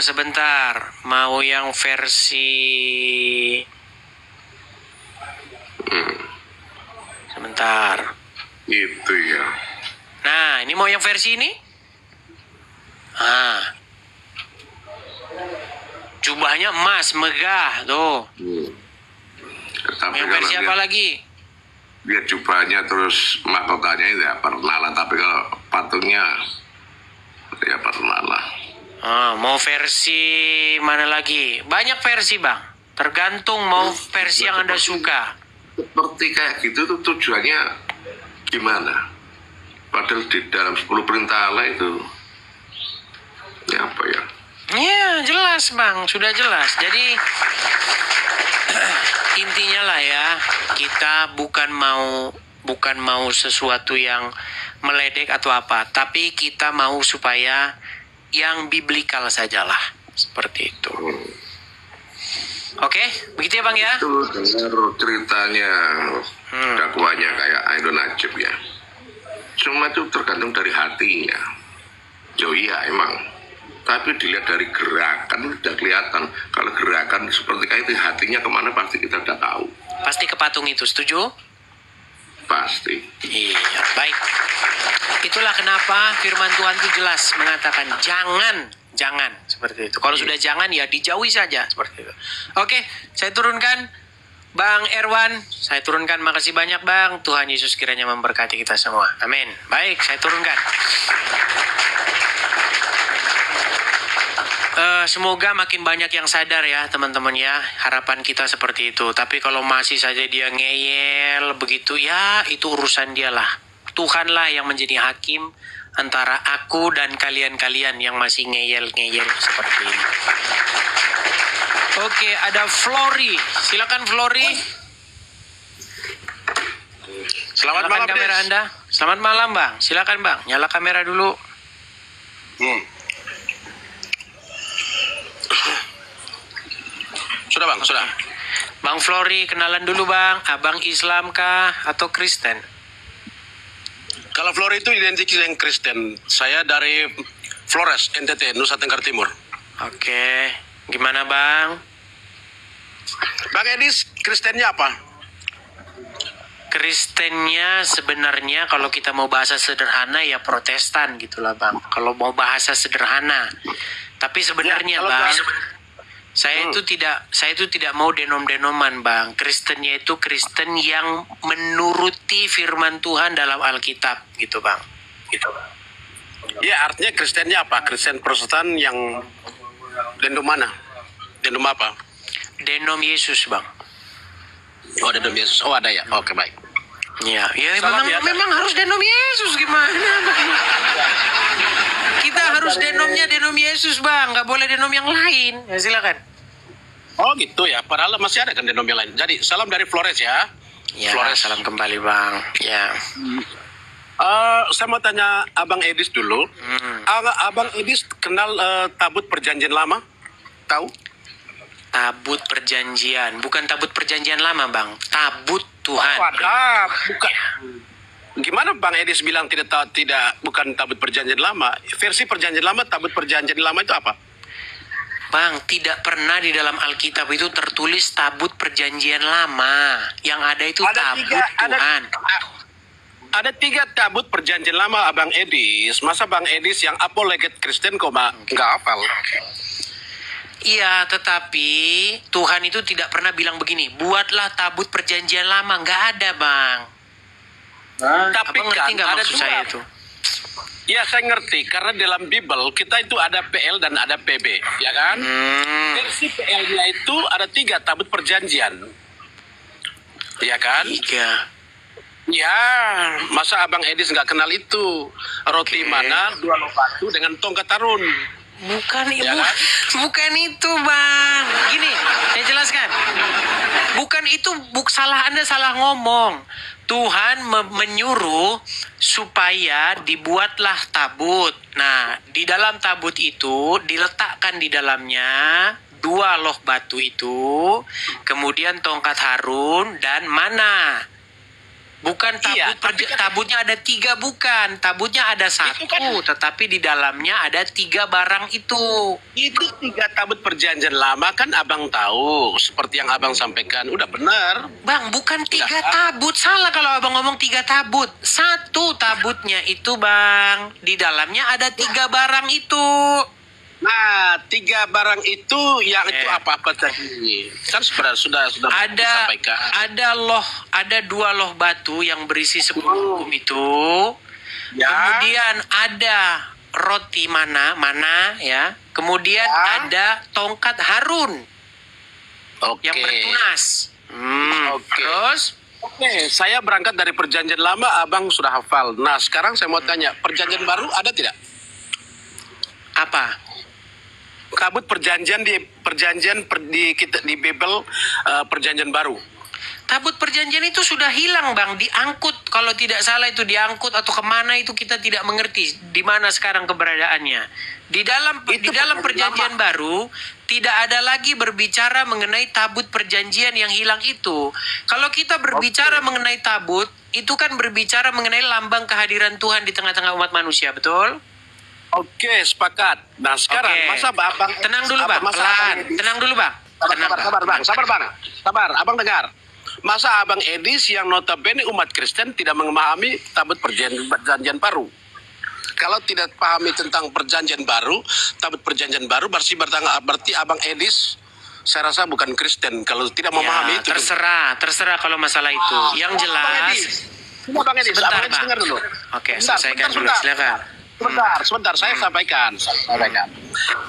Sebentar, mau yang versi. Sebentar. Itu ya. Nah, ini mau yang versi ini? Jubahnya emas, megah, tuh. Tapi Yang kalau versi apa lagi? lihat jubahnya terus mahkotanya itu ya pernah lah. Tapi kalau patungnya ya pernah lah. Mau versi mana lagi? Banyak versi bang. Tergantung mau versi yang Anda suka. Seperti kayak gitu tuh tujuannya gimana? Padahal di dalam 10 perintah Allah itu ya apa ya? Ya jelas bang, sudah jelas. Jadi intinya lah ya, kita bukan mau sesuatu yang meledek atau apa, tapi kita mau supaya yang biblikal sajalah, seperti itu. Oke, begitu ya bang ya. Itu dengar ceritanya dakwanya kayak Aidon Najib ya. Cuma itu tergantung dari hatinya. Jo iya emang. Tapi dilihat dari gerakan udah kelihatan. Kalau gerakan seperti kayak itu hatinya kemana pasti kita udah tahu. Pasti ke patung itu, setuju? Pasti. Iya, baik. Itulah kenapa firman Tuhan itu jelas mengatakan jangan seperti itu. Kalau sudah jangan ya dijauhi saja seperti itu. Oke, saya turunkan Bang Erwan, saya turunkan. Makasih banyak Bang. Tuhan Yesus kiranya memberkati kita semua. Amin. Baik, saya turunkan. Semoga makin banyak yang sadar ya teman-teman ya. Harapan kita seperti itu. Tapi kalau masih saja dia ngeyel begitu ya, itu urusan dia lah. Tuhanlah yang menjadi hakim antara aku dan kalian-kalian yang masih ngeyel-ngeyel seperti ini. Oke, ada Flory. Silakan Flory. Selamat Nyalakan malam, kamera Des. Anda. Selamat malam, Bang. Silakan, Bang. Nyala kamera dulu. Sudah Bang, sudah. Bang Flory, kenalan dulu, Bang. Abang Islam kah atau Kristen? Kalau Flores itu identik dengan Kristen. Saya dari Flores, NTT, Nusa Tenggara Timur. Oke. Gimana, Bang? Bang Edis, Kristennya apa? Kristennya sebenarnya kalau kita mau bahasa sederhana ya Protestan gitulah, Bang. Kalau mau bahasa sederhana. Tapi sebenarnya, Ya, kalau Bang, bahasa- saya itu tidak mau denom-denoman, Bang. Kristennya itu Kristen yang menuruti firman Tuhan dalam Alkitab gitu, Bang. Gitu. Ya, artinya Kristennya apa? Kristen Protestan yang denom mana? Denom apa? Denom Yesus, Bang. Oh, denom Yesus. Oh, ada ya. Oke, baik. Ya, Salam memang, ya, memang harus denom Yesus gimana, Bang? Kita harus denomnya denom Yesus, Bang. Nggak boleh denom yang lain. Ya, silakan. Oh, gitu ya. Padahal masih ada kan denom yang lain. Jadi, salam dari Flores ya. Ya, Flores. salam kembali, Bang. Ya. Saya mau tanya Abang Edis dulu. Abang Edis kenal tabut perjanjian lama? Tahu? Tabut perjanjian, bukan tabut perjanjian lama, Bang. Tabut Tuhan. Bukan. Gimana Bang Edis bilang bukan tabut perjanjian lama? Versi perjanjian lama, tabut perjanjian lama itu apa? Bang, tidak pernah di dalam Alkitab itu tertulis tabut perjanjian lama. Yang ada itu tabut Tuhan. Ada 3 tabut perjanjian lama Abang Edis. Masa Bang Edis yang apologet Kristen kok nggak hafal? Iya, tetapi Tuhan itu tidak pernah bilang begini, buatlah tabut perjanjian lama. Nggak ada, Bang. Tapi Abang ngerti kan nggak ada maksud 2. saya itu? Ya, saya ngerti. Karena dalam Bible kita itu ada PL dan ada PB, ya kan? Versi PL-nya itu ada 3 tabut perjanjian. Ya kan? 3. Ya, masa Abang Edis nggak kenal itu? Roti Oke. mana, 2 loh batu dengan tongkat tarun. Bukan, Ya ibu, kan? bukan itu, Bang. Gini, saya jelaskan. Bukan itu, salah Anda salah ngomong. Tuhan menyuruh supaya dibuatlah tabut. Nah, di dalam tabut itu diletakkan di dalamnya 2 loh batu itu, kemudian tongkat Harun dan mana. Bukan tabut, Iya, tapi kan- tabutnya ada 3, bukan. Tabutnya ada 1, kan- tetapi di dalamnya ada 3 barang itu. Itu 3 tabut perjanjian lama kan Abang tahu. Seperti yang Abang sampaikan. Udah benar. Bang, bukan 3 tabut. Salah kalau abang ngomong 3 tabut. 1 tabutnya itu, Bang. Di dalamnya ada 3 barang itu. Nah, 3 barang itu yang itu apa-apa tadi? Kan sudah Ada disampaikan. ada 2 loh batu yang berisi 10 hukum itu. Ya. Kemudian ada roti mana ya. Kemudian Ya. ada tongkat Harun Oke. yang bertunas. Oke. Terus Oke, saya berangkat dari perjanjian lama, Abang sudah hafal. Nah, sekarang saya mau tanya, perjanjian baru ada tidak? apa? Tabut perjanjian di Bible perjanjian baru. Tabut perjanjian itu sudah hilang, Bang, diangkut. Kalau tidak salah itu diangkut atau kemana itu kita tidak mengerti di mana sekarang keberadaannya. Di dalam perjanjian baru tidak ada lagi berbicara mengenai tabut perjanjian yang hilang itu. Kalau kita berbicara mengenai tabut, itu kan berbicara mengenai lambang kehadiran Tuhan di tengah-tengah umat manusia, betul? Oke, sepakat. Nah, sekarang Oke. masa Abang Tenang dulu, Bang. Pelan. Tenang dulu, Bang. Tenang, Bang. Sabar, Abang dengar. Masa Abang Edis yang notabene umat Kristen tidak memahami tabut perjanjian baru? Kalau tidak pahami tentang perjanjian baru, tabut perjanjian baru berarti Abang Edis saya rasa bukan Kristen kalau tidak memahami Ya, itu. terserah kalau masalah itu. Yang jelas, Bang Edis, sebentar, Abang Edis Bang. dengar dulu. Oke, Bentar, selesaikan bentar, dulu. bentar. Silakan. Sebentar, saya sampaikan.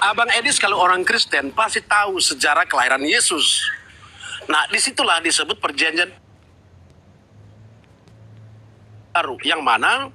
Abang Edis kalau orang Kristen pasti tahu sejarah kelahiran Yesus. Nah, disitulah disebut perjanjian baru, yang mana